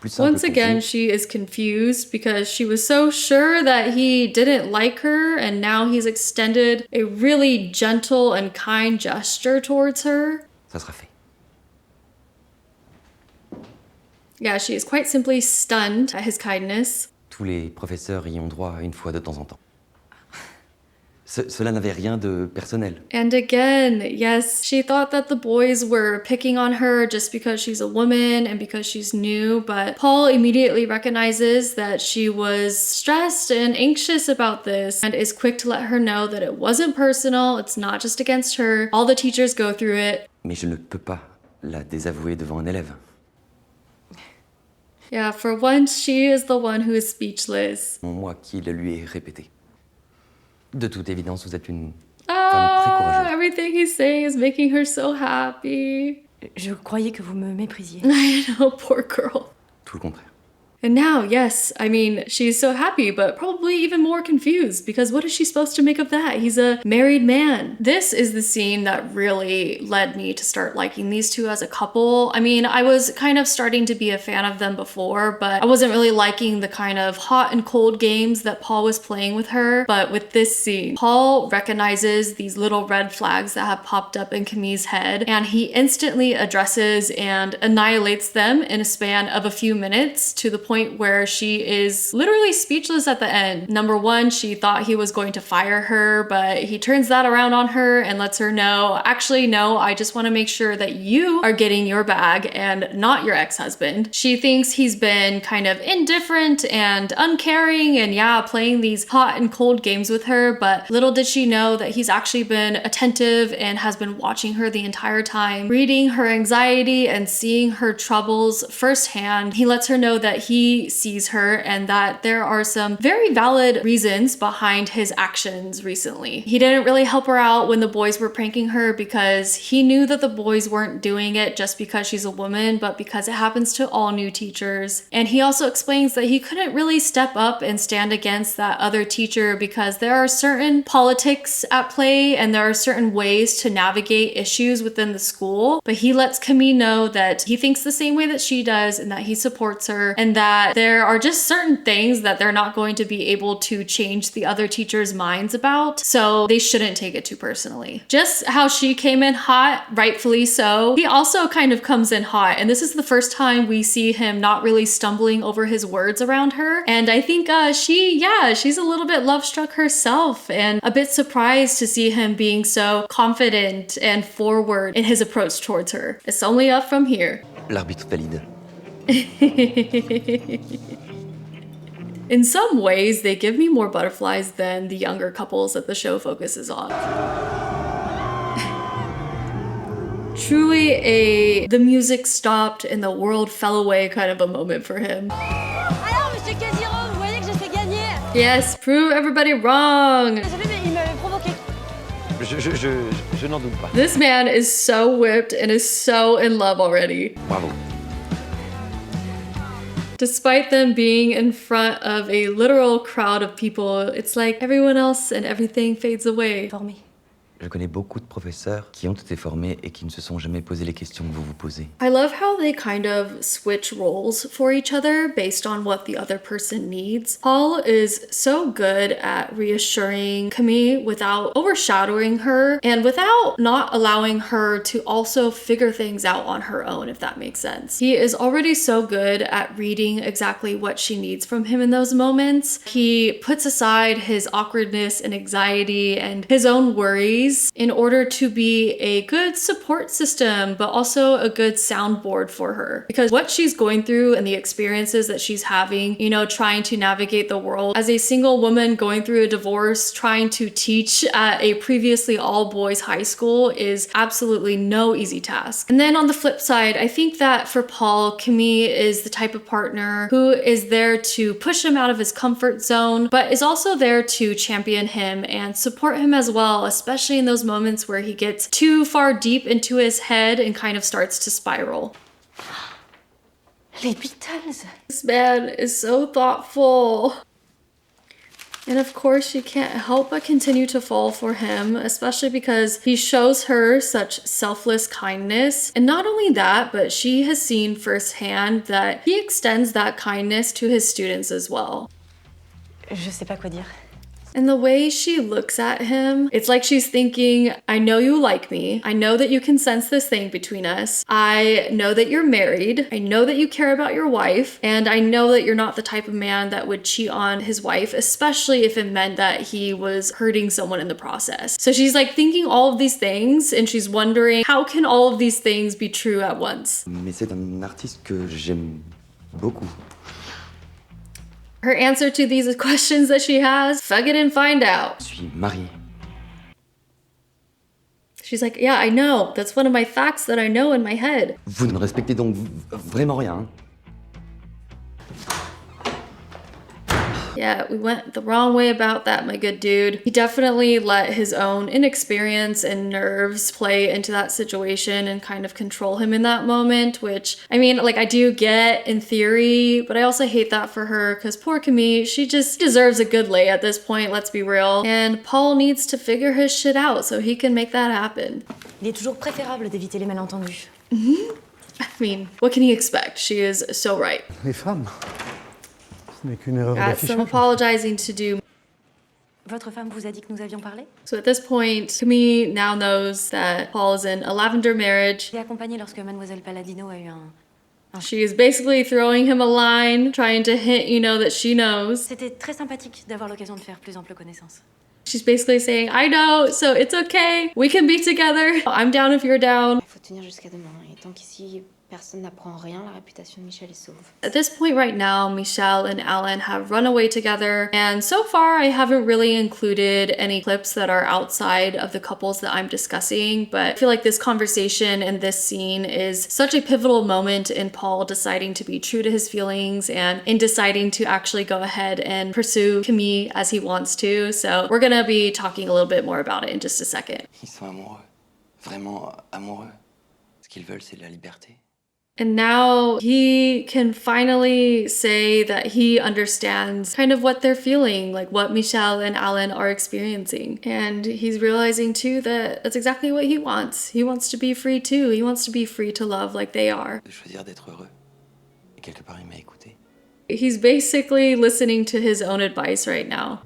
plus simple.
Once again, she is confused because she was so sure that he didn't like her, and now he's extended a really gentle and kind gesture towards her.
Ça sera fait.
Yeah, she is quite simply stunned at his kindness.
Tous les professeurs y ont droit une fois de temps en temps. Cela n'avait rien de personnel.
And again, yes, she thought that the boys were picking on her just because she's a woman and because she's new, but Paul immediately recognizes that she was stressed and anxious about this and is quick to let her know that it wasn't personal, it's not just against her. All the teachers go through it.
Mais je ne peux pas la désavouer devant un élève.
Yeah, for once, she is the one who is speechless.
Moi qui le lui ai répété. De toute évidence, vous êtes une femme très courageuse.
Everything he's saying is making her so happy.
Je croyais que vous me méprisiez.
I know, poor girl.
Tout le contraire.
And now, yes, I mean, she's so happy, but probably even more confused because what is she supposed to make of that? He's a married man. This is the scene that really led me to start liking these two as a couple. I mean, I was kind of starting to be a fan of them before, but I wasn't really liking the kind of hot and cold games that Paul was playing with her. But with this scene, Paul recognizes these little red flags that have popped up in Camille's head, and he instantly addresses and annihilates them in a span of a few minutes to the point where she is literally speechless at the end. Number one, she thought he was going to fire her, but he turns that around on her and lets her know, actually, no, I just want to make sure that you are getting your bag and not your ex-husband. She thinks he's been kind of indifferent and uncaring and yeah, playing these hot and cold games with her, but little did she know that he's actually been attentive and has been watching her the entire time, reading her anxiety and seeing her troubles firsthand. He lets her know that he sees her and that there are some very valid reasons behind his actions recently. He didn't really help her out when the boys were pranking her because he knew that the boys weren't doing it just because she's a woman, but because it happens to all new teachers. And he also explains that he couldn't really step up and stand against that other teacher because there are certain politics at play and there are certain ways to navigate issues within the school. But he lets Camille know that he thinks the same way that she does and that he supports her and that there are just certain things that they're not going to be able to change the other teachers' minds about, so they shouldn't take it too personally. Just how she came in hot, rightfully so, he also kind of comes in hot, and this is the first time we see him not really stumbling over his words around her, and I think she's a little bit love-struck herself and a bit surprised to see him being so confident and forward in his approach towards her. It's only up from here.
L'arbitre valide.
In some ways, they give me more butterflies than the younger couples that the show focuses on. Truly the music stopped and the world fell away kind of a moment for him.
Alors, monsieur Casiro, vous voyez que j'ai fait gagner.
Yes, prove everybody wrong.
Désolé, mais il m'avait provoqué.
Je n'en doute pas.
This man is so whipped and is so in love already.
Bravo.
Despite them being in front of a literal crowd of people, it's like everyone else and everything fades away.
Formé.
Je connais beaucoup de professeurs qui ont été formés et qui ne se sont jamais posé les questions que vous vous posez.
I love how they kind of switch roles for each other based on what the other person needs. Paul is so good at reassuring Camille without overshadowing her and without not allowing her to also figure things out on her own, if that makes sense. He is already so good at reading exactly what she needs from him in those moments. He puts aside his awkwardness and anxiety and his own worries in order to be a good support system, but also a good soundboard for her. Because what she's going through and the experiences that she's having, you know, trying to navigate the world as a single woman going through a divorce, trying to teach at a previously all boys high school is absolutely no easy task. And then on the flip side, I think that for Paul, Camille is the type of partner who is there to push him out of his comfort zone, but is also there to champion him and support him as well, especially in those moments where he gets too far deep into his head and kind of starts to spiral.
Les Beatles.
This man is so thoughtful. And of course, she can't help but continue to fall for him, especially because he shows her such selfless kindness. And not only that, but she has seen firsthand that he extends that kindness to his students as well.
Je sais pas quoi dire.
And the way she looks at him, it's like she's thinking, I know you like me. I know that you can sense this thing between us. I know that you're married. I know that you care about your wife. And I know that you're not the type of man that would cheat on his wife, especially if it meant that he was hurting someone in the process. So she's like thinking all of these things and she's wondering, how can all of these things be true at once?
Mais c'est un artiste que j'aime beaucoup.
Her answer to these questions that she has, fuck it and find out.
Je suis marié.
She's like, yeah, I know. That's one of my facts that I know in my head.
Vous ne respectez donc vraiment rien, hein?
Yeah, we went the wrong way about that, my good dude. He definitely let his own inexperience and nerves play into that situation and kind of control him in that moment, which, I mean, like, I do get in theory, but I also hate that for her because poor Camille, she just deserves a good lay at this point, let's be real. And Paul needs to figure his shit out so he can make that happen.
Il est toujours préférable d'éviter les malentendus.
I mean, what can he expect? She is so right.
Les femmes. Ce n'est qu'une erreur
Got some
d'affichage.
apologizing to do.
Votre femme vous a dit que nous avions parlé?
So at this point, Camille now knows that Paul is in a lavender marriage.
J'ai accompagné lorsque Mademoiselle Palladino a eu un...
She is basically throwing him a line, trying to hint, you know, that she knows.
C'était très sympathique d'avoir l'occasion de faire plus ample connaissance.
She's basically saying, I know, so it's okay. We can be together. I'm down if you're down.
Il faut tenir jusqu'à demain. Et tant qu'ici, personne n'apprend rien, la réputation de Michèle est sauve.
At this point right now, Michèle and Alain have run away together, and so far I haven't really included any clips that are outside of the couples that I'm discussing, but I feel like this conversation and this scene is such a pivotal moment in Paul deciding to be true to his feelings and in deciding to actually go ahead and pursue Camille as he wants to. So we're gonna be talking a little bit more about it in just a second.
Ils sont amoureux. Vraiment amoureux. Ce qu'ils veulent, c'est la liberté.
And now he can finally say that he understands kind of what they're feeling, like what Michèle and Alain are experiencing. And he's realizing too that that's exactly what he wants. He wants to be free too. He wants to be free to love like they are.
De choisir d'être heureux. Et quelque part, il m'a écouté.
He's basically listening to his own advice right now.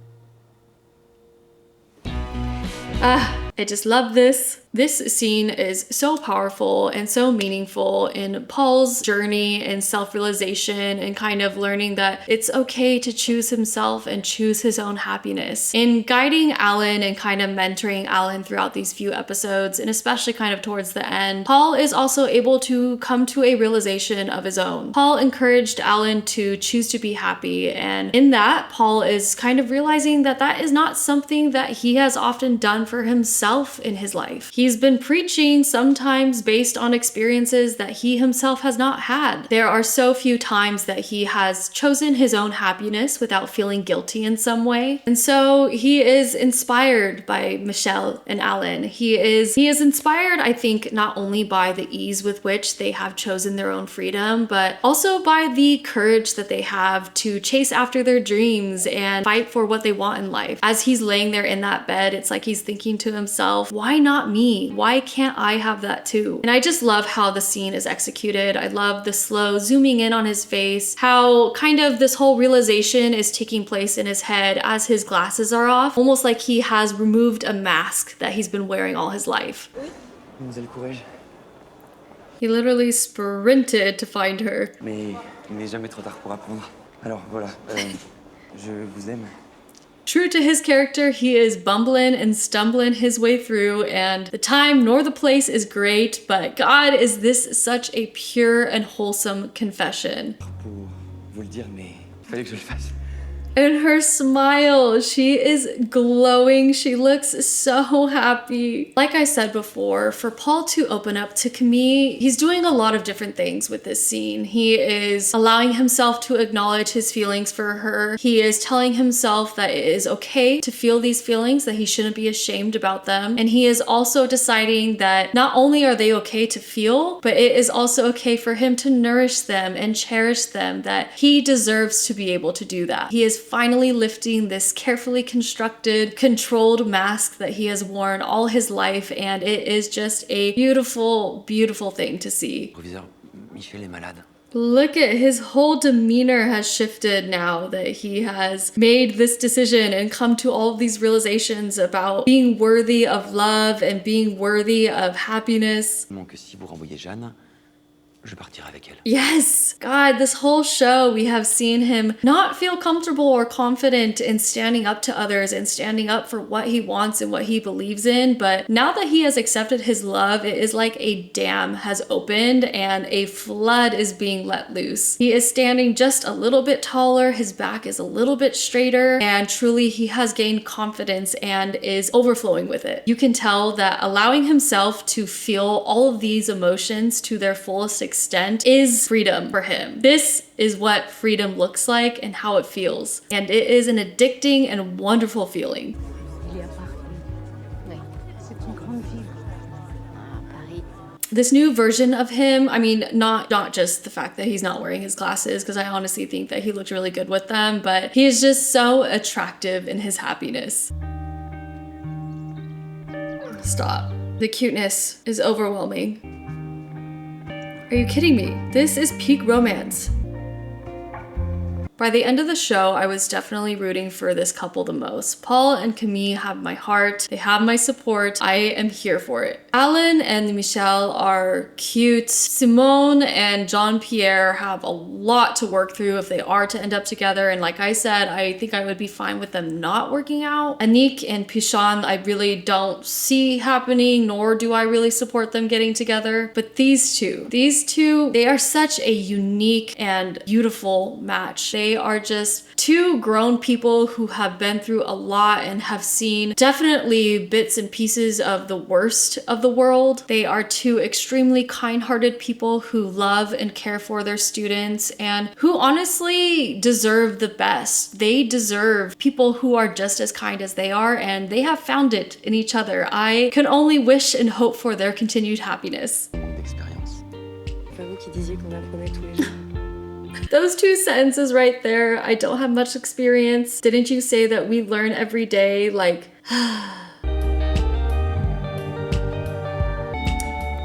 I just love this. This scene is so powerful and so meaningful in Paul's journey and self-realization and kind of learning that it's okay to choose himself and choose his own happiness. In guiding Alain and kind of mentoring Alain throughout these few episodes, and especially kind of towards the end, Paul is also able to come to a realization of his own. Paul encouraged Alain to choose to be happy, and in that, Paul is kind of realizing that that is not something that he has often done for himself in his life. He's been preaching sometimes based on experiences that he himself has not had. There are so few times that he has chosen his own happiness without feeling guilty in some way. And so he is inspired by Michèle and Alain. He is inspired, I think, not only by the ease with which they have chosen their own freedom, but also by the courage that they have to chase after their dreams and fight for what they want in life. As he's laying there in that bed, it's like he's thinking to himself, why not me? Why can't I have that too? And I just love how the scene is executed. I love the slow zooming in on his face, how kind of this whole realization is taking place in his head as his glasses are off, almost like he has removed a mask that he's been wearing all his life. He literally sprinted to find her.
Mais il n'est jamais trop tard pour apprendre. Alors voilà, je vous aime.
True to his character, he is bumbling and stumbling his way through, and the time nor the place is great, but God, is this such a pure and wholesome confession.
Pour vous le dire, mais il fallait que je le fasse.
And her smile, she is glowing. She looks so happy. Like I said before, for Paul to open up to Camille, he's doing a lot of different things with this scene. He is allowing himself to acknowledge his feelings for her. He is telling himself that it is okay to feel these feelings, that he shouldn't be ashamed about them. And he is also deciding that not only are they okay to feel, but it is also okay for him to nourish them and cherish them, that he deserves to be able to do that. He is finally lifting this carefully constructed, controlled mask that he has worn all his life, and it is just a beautiful, beautiful thing to see.
Proviseur, Michèle est malade.
Look at his whole demeanor has shifted now that he has made this decision and come to all of these realizations about being worthy of love and being worthy of happiness.
Que si vous renvoyez Jeanne, je partirai avec elle.
Yes! God, this whole show we have seen him not feel comfortable or confident in standing up to others and standing up for what he wants and what he believes in, but now that he has accepted his love, it is like a dam has opened and a flood is being let loose. He is standing just a little bit taller, his back is a little bit straighter, and truly he has gained confidence and is overflowing with it. You can tell that allowing himself to feel all of these emotions to their fullest extent is freedom for him. This is what freedom looks like and how it feels. And it is an addicting and wonderful feeling. This new version of him, I mean, not just the fact that he's not wearing his glasses, because I honestly think that he looked really good with them, but he is just so attractive in his happiness. Stop. The cuteness is overwhelming. Are you kidding me? This is peak romance. By the end of the show, I was definitely rooting for this couple the most. Paul and Camille have my heart. They have my support. I am here for it. Alain and Michèle are cute. Simone and Jean-Pierre have a lot to work through if they are to end up together. And like I said, I think I would be fine with them not working out. Annick and Pichon, I really don't see happening, nor do I really support them getting together. But these two, they are such a unique and beautiful match. They are just two grown people who have been through a lot and have seen definitely bits and pieces of the worst of the world. They are two extremely kind-hearted people who love and care for their students and who honestly deserve the best. They deserve people who are just as kind as they are, and they have found it in each other. I can only wish and hope for their continued happiness. Those two sentences right there, I don't have much experience. Didn't you say that we learn every day? Like,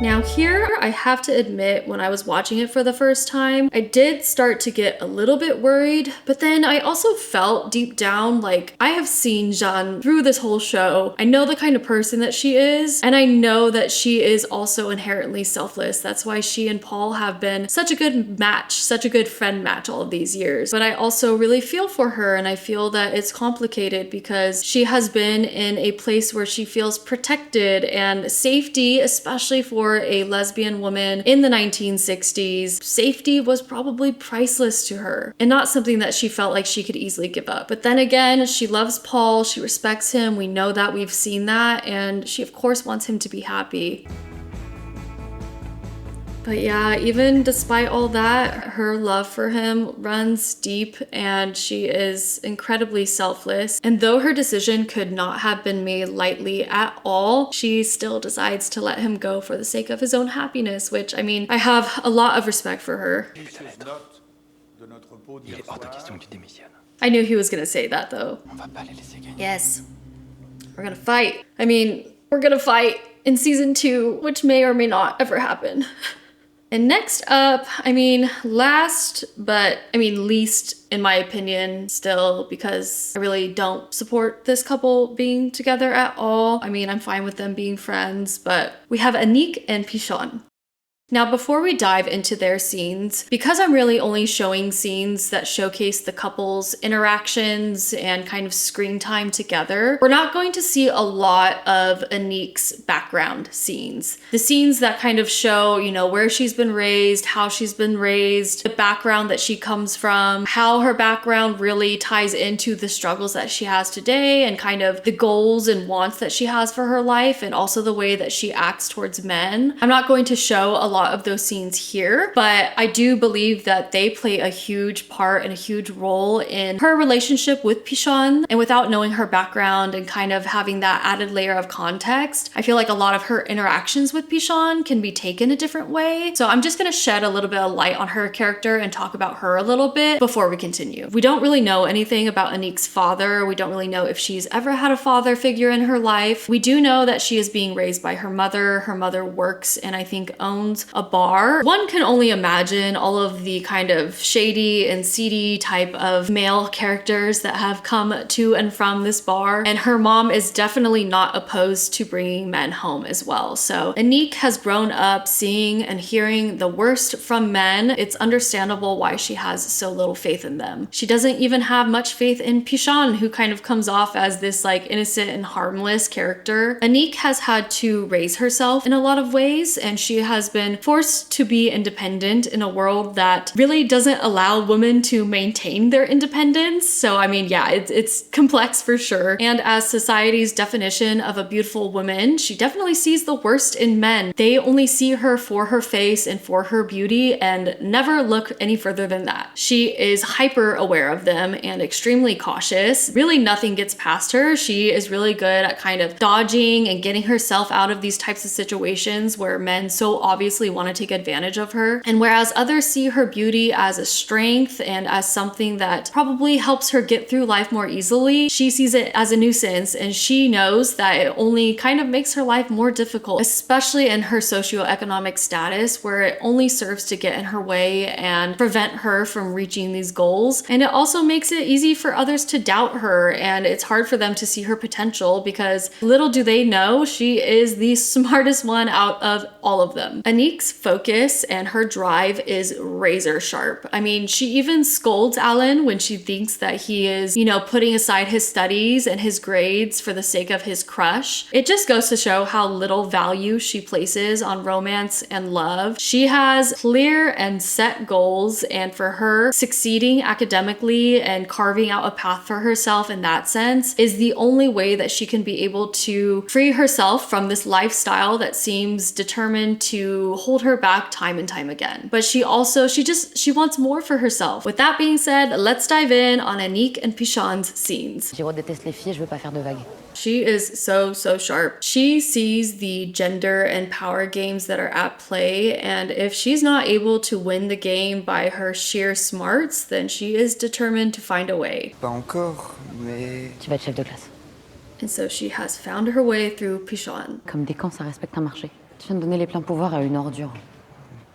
now here, I have to admit, when I was watching it for the first time, I did start to get a little bit worried, but then I also felt deep down like I have seen Jeanne through this whole show. I know the kind of person that she is, and I know that she is also inherently selfless. That's why she and Paul have been such a good match, such a good friend match all of these years. But I also really feel for her, and I feel that it's complicated because she has been in a place where she feels protected and safety, especially for for a lesbian woman in the 1960s, safety was probably priceless to her and not something that she felt like she could easily give up. But then again, she loves Paul, she respects him, we know that, we've seen that, and she of course wants him to be happy. But yeah, even despite all that, her love for him runs deep and she is incredibly selfless. And though her decision could not have been made lightly at all, she still decides to let him go for the sake of his own happiness, which, I mean, I have a lot of respect for her.
Il est hors de question que tu démissionnes.
I knew he was gonna say that though.
On va pas les laisser gagner.
Yes, we're gonna fight. I mean, we're gonna fight in season 2, which may or may not ever happen. And next up, I mean, last, but I mean least in my opinion still, because I really don't support this couple being together at all. I mean, I'm fine with them being friends, but we have Annick and Pichon. Now, before we dive into their scenes, because I'm really only showing scenes that showcase the couple's interactions and kind of screen time together, we're not going to see a lot of Annick's background scenes. The scenes that kind of show, you know, where she's been raised, how she's been raised, the background that she comes from, how her background really ties into the struggles that she has today and kind of the goals and wants that she has for her life, and also the way that she acts towards men. I'm not going to show a lot of those scenes here, but I do believe that they play a huge part and a huge role in her relationship with Pichon. And without knowing her background and kind of having that added layer of context, I feel like a lot of her interactions with Pichon can be taken a different way. So I'm just gonna shed a little bit of light on her character and talk about her a little bit before we continue. We don't really know anything about Annick's father. We don't really know if she's ever had a father figure in her life. We do know that she is being raised by her mother. Her mother works and I think owns a bar. One can only imagine all of the kind of shady and seedy type of male characters that have come to and from this bar, and her mom is definitely not opposed to bringing men home as well. So Annick has grown up seeing and hearing the worst from men. It's understandable why she has so little faith in them. She doesn't even have much faith in Pichon, who kind of comes off as this like innocent and harmless character. Annick has had to raise herself in a lot of ways, and she has been forced to be independent in a world that really doesn't allow women to maintain their independence. So I mean, yeah, it's complex for sure. And as society's definition of a beautiful woman, she definitely sees the worst in men. They only see her for her face and for her beauty and never look any further than that. She is hyper aware of them and extremely cautious. Really nothing gets past her. She is really good at kind of dodging and getting herself out of these types of situations where men so obviously want to take advantage of her. And whereas others see her beauty as a strength and as something that probably helps her get through life more easily, she sees it as a nuisance, and she knows that it only kind of makes her life more difficult, especially in her socioeconomic status, where it only serves to get in her way and prevent her from reaching these goals. And it also makes it easy for others to doubt her, and it's hard for them to see her potential because little do they know she is the smartest one out of all of them. Annick's focus and her drive is razor sharp. I mean, she even scolds Alain when she thinks that he is, you know, putting aside his studies and his grades for the sake of his crush. It just goes to show how little value she places on romance and love. She has clear and set goals, and for her, succeeding academically and carving out a path for herself in that sense is the only way that she can be able to free herself from this lifestyle that seems determined to hold her back time and time again. But she wants more for herself. With that being said, let's dive in on Annick and Pichon's scenes.
Giro déteste les filles, je veux pas faire de vagues.
She is so sharp. She sees the gender and power games that are at play, and if she's not able to win the game by her sheer smarts, then she is determined to find a way.
Pas encore, mais...
Tu vas être chef de classe.
And so she has found her way through Pichon.
Comme des camps, ça respecte un marché. Tu viens de donner les pleins pouvoirs à une ordure.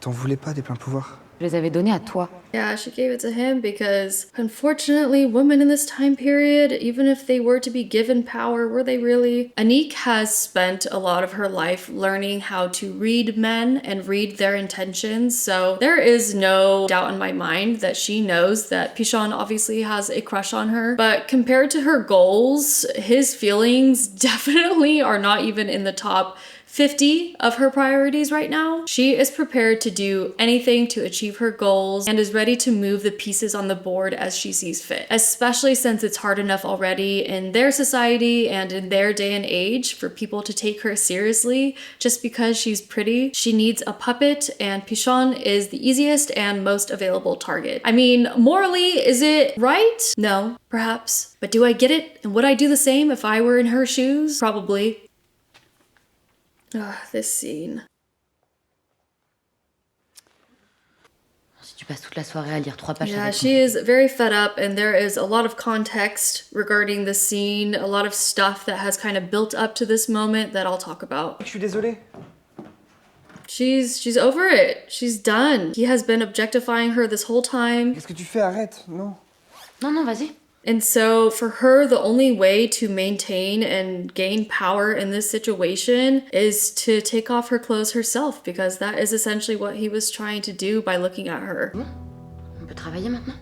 T'en voulais pas des pleins pouvoirs?
Je les avais donnés à toi.
Yeah, she gave it to him because, unfortunately, women in this time period, even if they were to be given power, were they really? Annick has spent a lot of her life learning how to read men and read their intentions, so there is no doubt in my mind that she knows that Pichon obviously has a crush on her, but compared to her goals, his feelings definitely are not even in the top 50 of her priorities right now. She is prepared to do anything to achieve her goals and is ready to move the pieces on the board as she sees fit, especially since it's hard enough already in their society and in their day and age for people to take her seriously just because she's pretty. She needs a puppet, and Pichon is the easiest and most available target. I mean, morally, is it right? No, perhaps. But do I get it? And would I do the same if I were in her shoes? Probably. Ugh, this scene.
Si tu passes toute la soirée à lire 3 pages.
Yeah, she is very fed up, and there is a lot of context regarding the scene, a lot of stuff that has kind of built up to this moment that I'll talk about.
Je suis désolé.
She's over it. She's done. He has been objectifying her this whole time.
Qu'est-ce que tu fais? Arrête, non.
Non, non, vas-y.
And so for her, the only way to maintain and gain power in this situation is to take off her clothes herself, because that is essentially what he was trying to do by looking at her.
On peut travailler maintenant?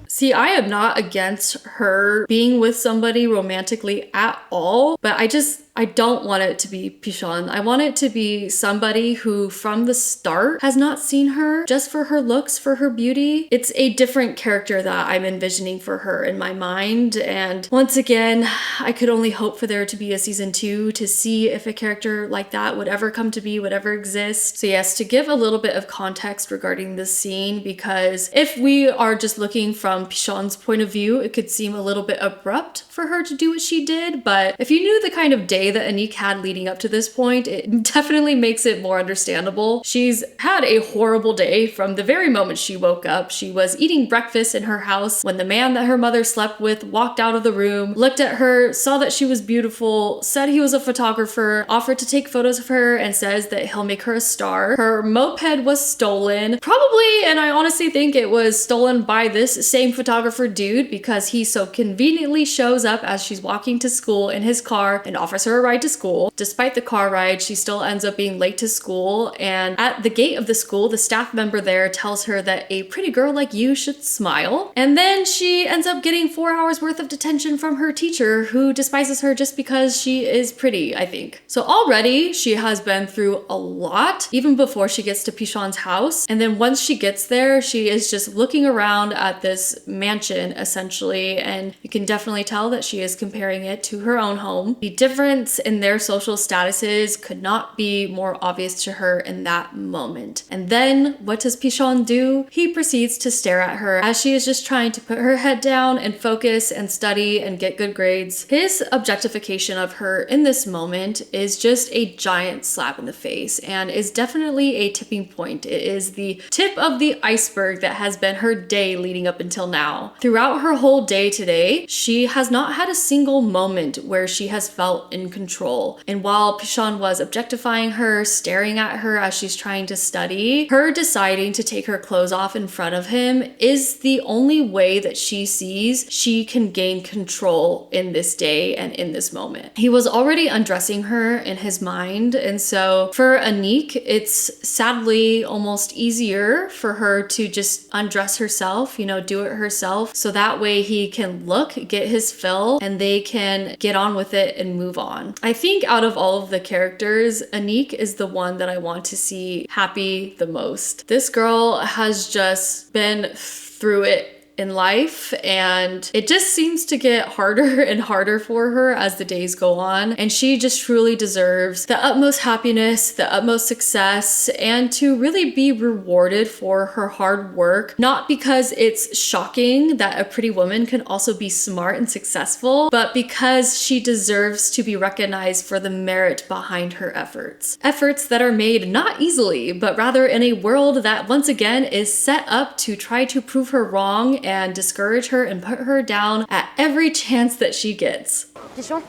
See, I am not against her being with somebody romantically at all, but I don't want it to be Pichon. I want it to be somebody who from the start has not seen her just for her looks, for her beauty. It's a different character that I'm envisioning for her in my mind. And once again, I could only hope for there to be a season 2 to see if a character like that would ever come to be, would ever exist. So yes, to give a little bit of context regarding this scene, because if we are just looking from Pichon's point of view, it could seem a little bit abrupt for her to do what she did. But if you knew the kind of day that Annick had leading up to this point, it definitely makes it more understandable. She's had a horrible day from the very moment she woke up. She was eating breakfast in her house when the man that her mother slept with walked out of the room, looked at her, saw that she was beautiful, said he was a photographer, offered to take photos of her, and says that he'll make her a star. Her moped was stolen, probably, and I honestly think it was stolen by this same photographer dude, because he so conveniently shows up as she's walking to school in his car and offers her a ride to school. Despite the car ride, she still ends up being late to school, and at the gate of the school, the staff member there tells her that a pretty girl like you should smile. And then she ends up getting 4 hours worth of detention from her teacher, who despises her just because she is pretty, I think. So already she has been through a lot, even before she gets to Pichon's house. And then once she gets there, she is just looking around at this mansion, essentially, and you can definitely tell that she is comparing it to her own home. The difference in their social statuses could not be more obvious to her in that moment. And then what does Pichon do? He proceeds to stare at her as she is just trying to put her head down and focus and study and get good grades. His objectification of her in this moment is just a giant slap in the face and is definitely a tipping point. It is the tip of the iceberg that has been her day leading up until now. Throughout her whole day today, she has not had a single moment where she has felt in control. And while Pichon was objectifying her, staring at her as she's trying to study, her deciding to take her clothes off in front of him is the only way that she sees she can gain control in this day and in this moment. He was already undressing her in his mind, and so for Annick, it's sadly almost easier for her to just undress herself, you know, do it herself, so that way he can look, get his fill, and they can get on with it and move on. I think out of all of the characters, Annick is the one that I want to see happy the most. This girl has just been through it in life, and it just seems to get harder and harder for her as the days go on, and she just truly deserves the utmost happiness, the utmost success, and to really be rewarded for her hard work, not because it's shocking that a pretty woman can also be smart and successful, but because she deserves to be recognized for the merit behind her efforts that are made not easily, but rather in a world that once again is set up to try to prove her wrong and discourage her and put her down at every chance that she gets.
Pichon,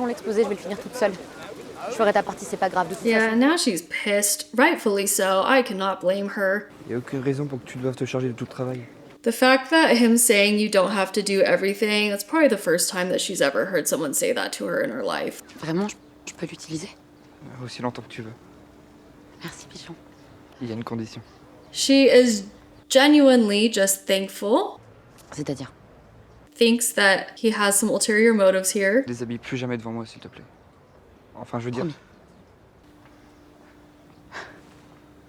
l'exposé, je vais le finir toute seule.
Je ferai ta partie, c'est pas grave de toute
Yeah,
façon.
now she's pissed. Rightfully so. I cannot blame her.
Y a aucune raison pour que tu doives te charger de tout le travail.
The fact that him saying you don't have to do everything, that's probably the first time that she's ever heard someone say that to her in her life.
Vraiment, je peux l'utiliser?
Aussi longtemps que tu veux.
Merci, Pichon.
Il y a une condition.
She is genuinely just thankful.
C'est-à-dire?
Thinks that he has some ulterior motives here.
Déshabille plus jamais devant moi, s'il te plaît. Enfin, je veux dire...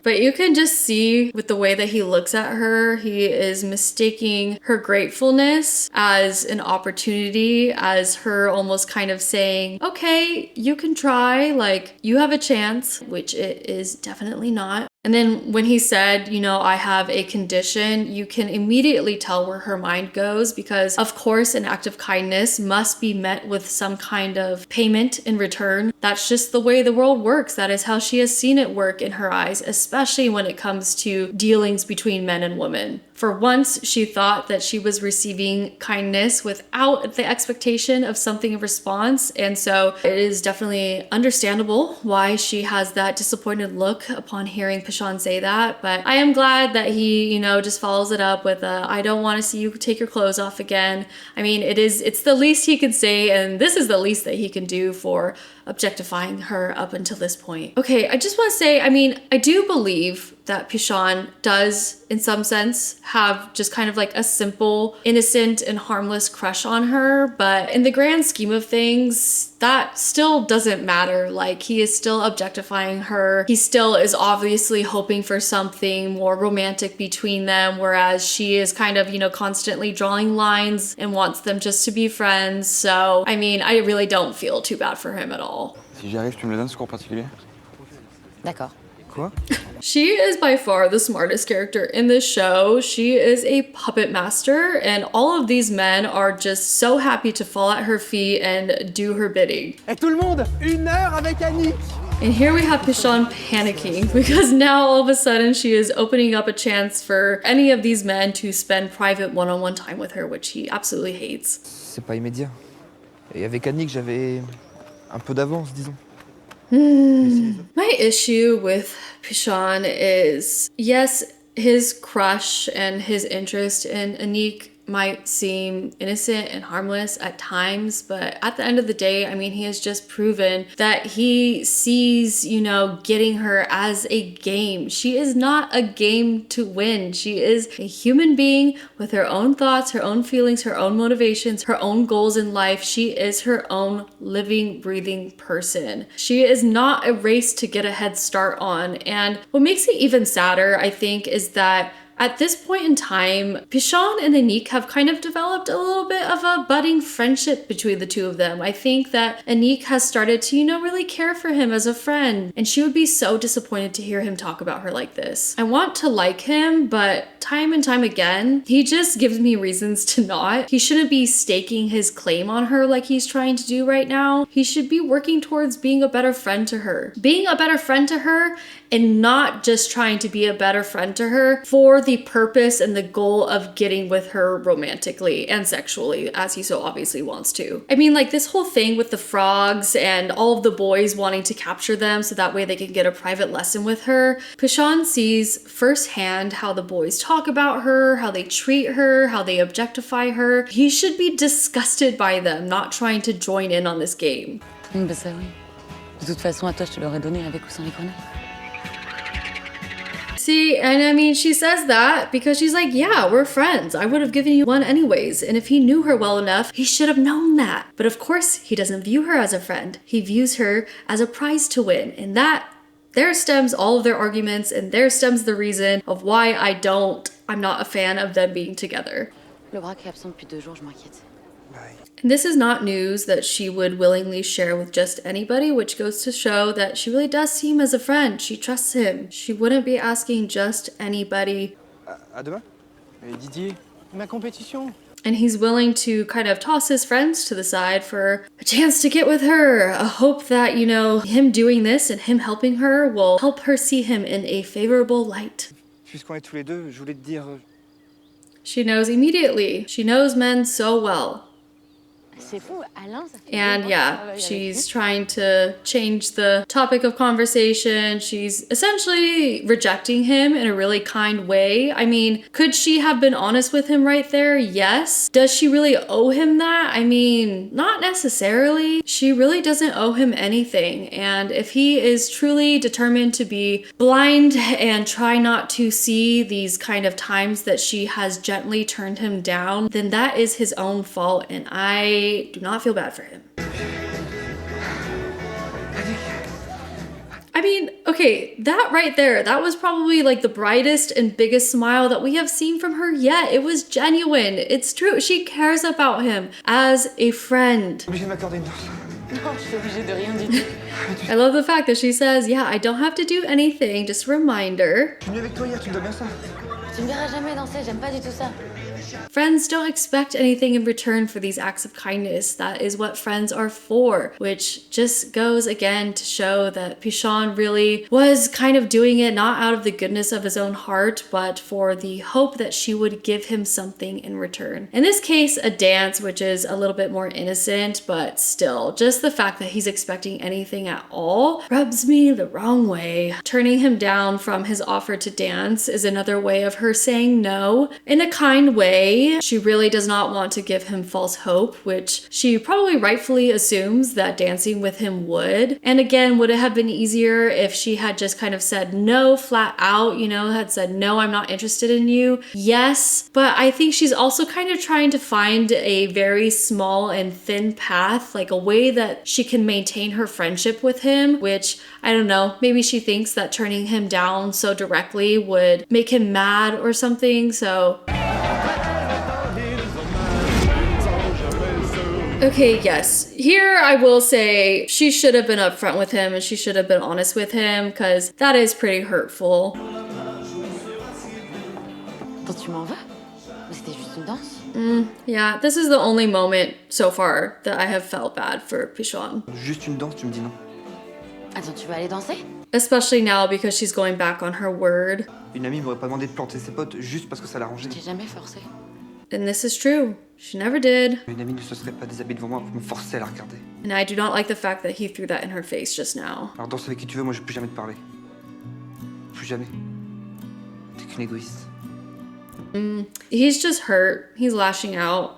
But you can just see with the way that he looks at her, he is mistaking her gratefulness as an opportunity, as her almost kind of saying, okay, you can try, like, you have a chance, which it is definitely not. And then when he said, you know, I have a condition, you can immediately tell where her mind goes because, of course, an act of kindness must be met with some kind of payment in return. That's just the way the world works. That is how she has seen it work in her eyes, especially when it comes to dealings between men and women. For once, she thought that she was receiving kindness without the expectation of something in response. And so it is definitely understandable why she has that disappointed look upon hearing Pichon say that. But I am glad that he, you know, just follows it up with a, I don't want to see you take your clothes off again. I mean, it's the least he can say, and this is the least that he can do for objectifying her up until this point. Okay, I just want to say, I mean, I do believe that Pichon does, in some sense, have just kind of like a simple, innocent, and harmless crush on her, but in the grand scheme of things, that still doesn't matter. Like, he is still objectifying her. He still is obviously hoping for something more romantic between them, whereas she is kind of, you know, constantly drawing lines and wants them just to be friends. So, I mean, I really don't feel too bad for him at all.
Si j'y arrive, tu me le donnes, ce cours particulier?
D'accord.
Quoi?
She is by far the smartest character in this show. She is a puppet master, and all of these men are just so happy to fall at her feet and do her bidding.
Et tout le monde, 1 heure avec Annick.
And here we have Pichon panicking because now all of a sudden she is opening up a chance for any of these men to spend private one-on-one time with her, which he absolutely hates.
C'est pas immédiat. Et avec Annick, j'avais un peu d'avance, disons.
My issue with Pichon is, yes, his crush and his interest in Annick might seem innocent and harmless at times, but at the end of the day, I mean, he has just proven that he sees, you know, getting her as a game. She is not a game to win. She is a human being with her own thoughts, her own feelings, her own motivations, her own goals in life. She is her own living, breathing person. She is not a race to get a head start on. And what makes it even sadder, I think, is that at this point in time, Pichon and Annick have kind of developed a little bit of a budding friendship between the two of them. I think that Annick has started to, you know, really care for him as a friend, and she would be so disappointed to hear him talk about her like this. I want to like him, but time and time again, he just gives me reasons to not. He shouldn't be staking his claim on her like he's trying to do right now. He should be working towards being a better friend to her. Being a better friend to her and not just trying to be a better friend to her for the purpose and the goal of getting with her romantically and sexually, as he so obviously wants to. I mean, like, this whole thing with the frogs and all of the boys wanting to capture them so that way they can get a private lesson with her. Pichon sees firsthand how the boys talk about her, how they treat her, how they objectify her. He should be disgusted by them, not trying to join in on this game.
Bah ça oui. De toute façon, à toi, je te l'aurais donné avec ou sans les grenades.
See, and I mean, she says that because she's like, yeah, we're friends. I would have given you one anyways. And if he knew her well enough, he should have known that. But of course, he doesn't view her as a friend. He views her as a prize to win. And that, there stems all of their arguments, and there stems the reason of why I'm not a fan of them being together.
Le bras qui est absent depuis 2 jours, je m'inquiète.
And this is not news that she would willingly share with just anybody, which goes to show that she really does see him as a friend. She trusts him. She wouldn't be asking just anybody.
À demain? Et Didier?
Ma compétition.
And he's willing to kind of toss his friends to the side for a chance to get with her. A hope that, you know, him doing this and him helping her will help her see him in a favorable light.
Puisqu'on est tous les deux, je voulais te dire...
She knows immediately. She knows men so well. And yeah, she's trying to change the topic of conversation. She's essentially rejecting him in a really kind way. I mean, could she have been honest with him right there? Yes. Does she really owe him that? I mean, not necessarily. She really doesn't owe him anything. And if he is truly determined to be blind and try not to see these kind of times that she has gently turned him down, then that is his own fault. And I do not feel bad for him. I mean, okay, that right there, that was probably like the brightest and biggest smile that we have seen from her yet. It was genuine. It's true. She cares about him as a friend. I love the fact that she says, yeah, I don't have to do anything, just a reminder. Friends don't expect anything in return for these acts of kindness. That is what friends are for, which just goes again to show that Pichon really was kind of doing it not out of the goodness of his own heart, but for the hope that she would give him something in return. In this case, a dance, which is a little bit more innocent, but still, just the fact that he's expecting anything at all rubs me the wrong way. Turning him down from his offer to dance is another way of her saying no in a kind way. She really does not want to give him false hope, which she probably rightfully assumes that dancing with him would. And again, would it have been easier if she had just kind of said no flat out, you know, had said, no, I'm not interested in you? Yes, but I think she's also kind of trying to find a very small and thin path, like a way that she can maintain her friendship with him, which I don't know, maybe she thinks that turning him down so directly would make him mad or something, so... Okay, yes. Here I will say she should have been upfront with him and she should have been honest with him, because that is pretty hurtful. Yeah, this is the only moment so far that I have felt bad for Pichon.
Juste une danse, tu me dis non.
Attends, tu vas aller danser?
Especially now because she's going back on her word.
Une amie m'aurait pas demandé de planter ses potes juste parce que ça l'arrangeait.
J'ai jamais forcé.
And this is true. She never did.
Une amie ne se serait pas déshabillée devant moi pour me forcer à la regarder.
And I do not like the fact that he threw that in her face just now.
Alors danse avec qui tu veux, moi je vais plus jamais te parler. Plus jamais. T'es qu'une égoïste.
He's just hurt. He's lashing out.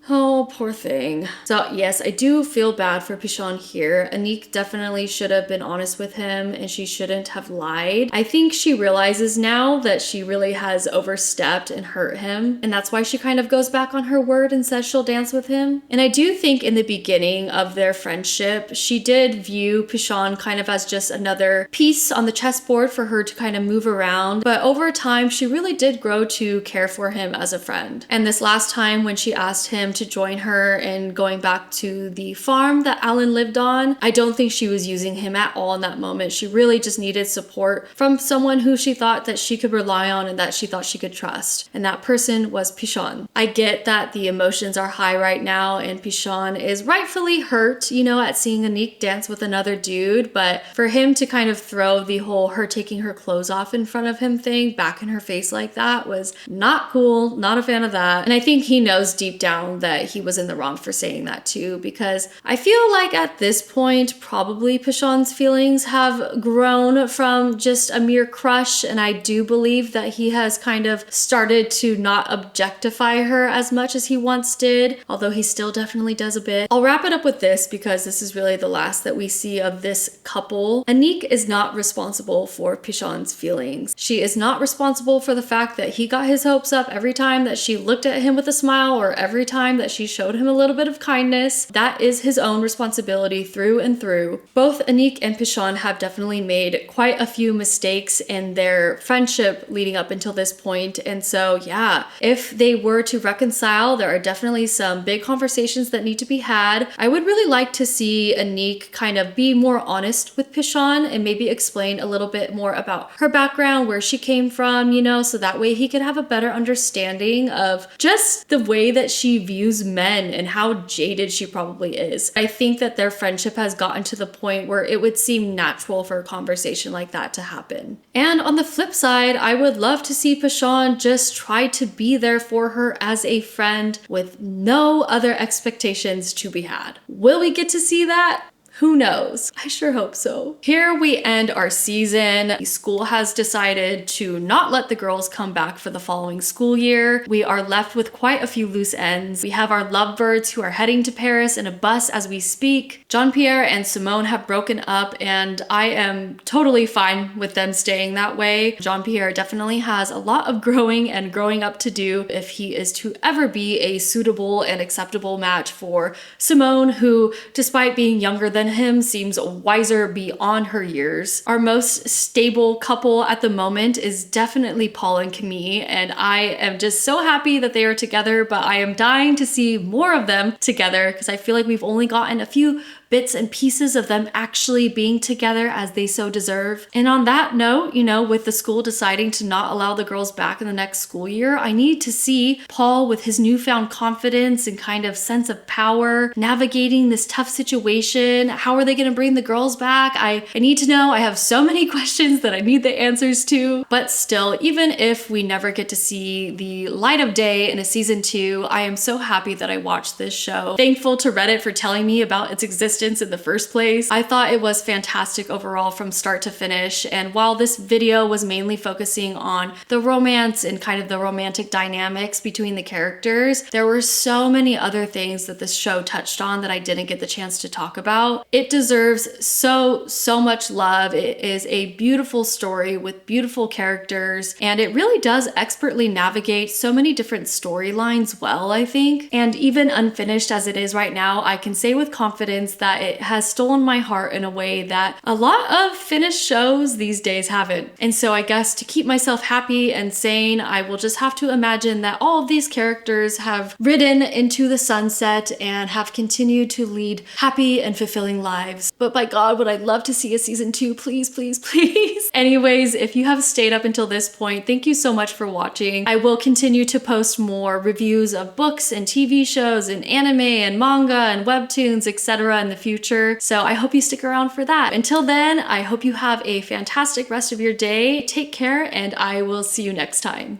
Oh, poor thing. So yes, I do feel bad for Pichon here. Annick definitely should have been honest with him and she shouldn't have lied. I think she realizes now that she really has overstepped and hurt him. And that's why she kind of goes back on her word and says she'll dance with him. And I do think in the beginning of their friendship, she did view Pichon kind of as just another piece on the chessboard for her to kind of move around. But over time, she really did grow to care for him as a friend. And this last time when she asked him to join her in going back to the farm that Alain lived on, I don't think she was using him at all in that moment. She really just needed support from someone who she thought that she could rely on and that she thought she could trust. And that person was Pichon. I get that the emotions are high right now and Pichon is rightfully hurt, you know, at seeing Annick dance with another dude, but for him to kind of throw the whole her taking her clothes off in front of him thing back in her face like that was not cool, not a fan of that. And I think he knows deep down that he was in the wrong for saying that too, because I feel like at this point, probably Pichon's feelings have grown from just a mere crush, and I do believe that he has kind of started to not objectify her as much as he once did, although he still definitely does a bit. I'll wrap it up with this because this is really the last that we see of this couple. Annick is not responsible for Pichon's feelings. She is not responsible for the fact that he got his hopes up every time that she looked at him with a smile or every time that she showed him a little bit of kindness. That is his own responsibility through and through. Both Annick and Pichon have definitely made quite a few mistakes in their friendship leading up until this point. And so, yeah, if they were to reconcile, there are definitely some big conversations that need to be had. I would really like to see Annick kind of be more honest with Pichon and maybe explain a little bit more about her background, where she came from, you know, so that way he could have a better understanding of just the way that she views use men and how jaded she probably is. I think that their friendship has gotten to the point where it would seem natural for a conversation like that to happen. And on the flip side, I would love to see Pichon just try to be there for her as a friend with no other expectations to be had. Will we get to see that? Who knows? I sure hope so. Here we end our season. The school has decided to not let the girls come back for the following school year. We are left with quite a few loose ends. We have our lovebirds who are heading to Paris in a bus as we speak. Jean-Pierre and Simone have broken up, and I am totally fine with them staying that way. Jean-Pierre definitely has a lot of growing and growing up to do if he is to ever be a suitable and acceptable match for Simone, who, despite being younger than him, seems wiser beyond her years. Our most stable couple at the moment is definitely Paul and Camille, and I am just so happy that they are together, but I am dying to see more of them together because I feel like we've only gotten a few bits and pieces of them actually being together as they so deserve. And on that note, you know, with the school deciding to not allow the girls back in the next school year, I need to see Paul with his newfound confidence and kind of sense of power navigating this tough situation. How are they going to bring the girls back? I need to know. I have so many questions that I need the answers to. But still, even if we never get to see the light of day in a season 2, I am so happy that I watched this show. Thankful to Reddit for telling me about its existence in the first place. I thought it was fantastic overall from start to finish, and while this video was mainly focusing on the romance and kind of the romantic dynamics between the characters, there were so many other things that this show touched on that I didn't get the chance to talk about. It deserves so much love. It is a beautiful story with beautiful characters, and it really does expertly navigate so many different storylines well, I think. And even unfinished as it is right now, I can say with confidence that it has stolen my heart in a way that a lot of finished shows these days haven't. And so I guess to keep myself happy and sane, I will just have to imagine that all of these characters have ridden into the sunset and have continued to lead happy and fulfilling lives. But by God, would I love to see a season 2, please, please, please. Anyways, if you have stayed up until this point, thank you so much for watching. I will continue to post more reviews of books and TV shows and anime and manga and webtoons, etc. in the future. So I hope you stick around for that. Until then, I hope you have a fantastic rest of your day. Take care, and I will see you next time.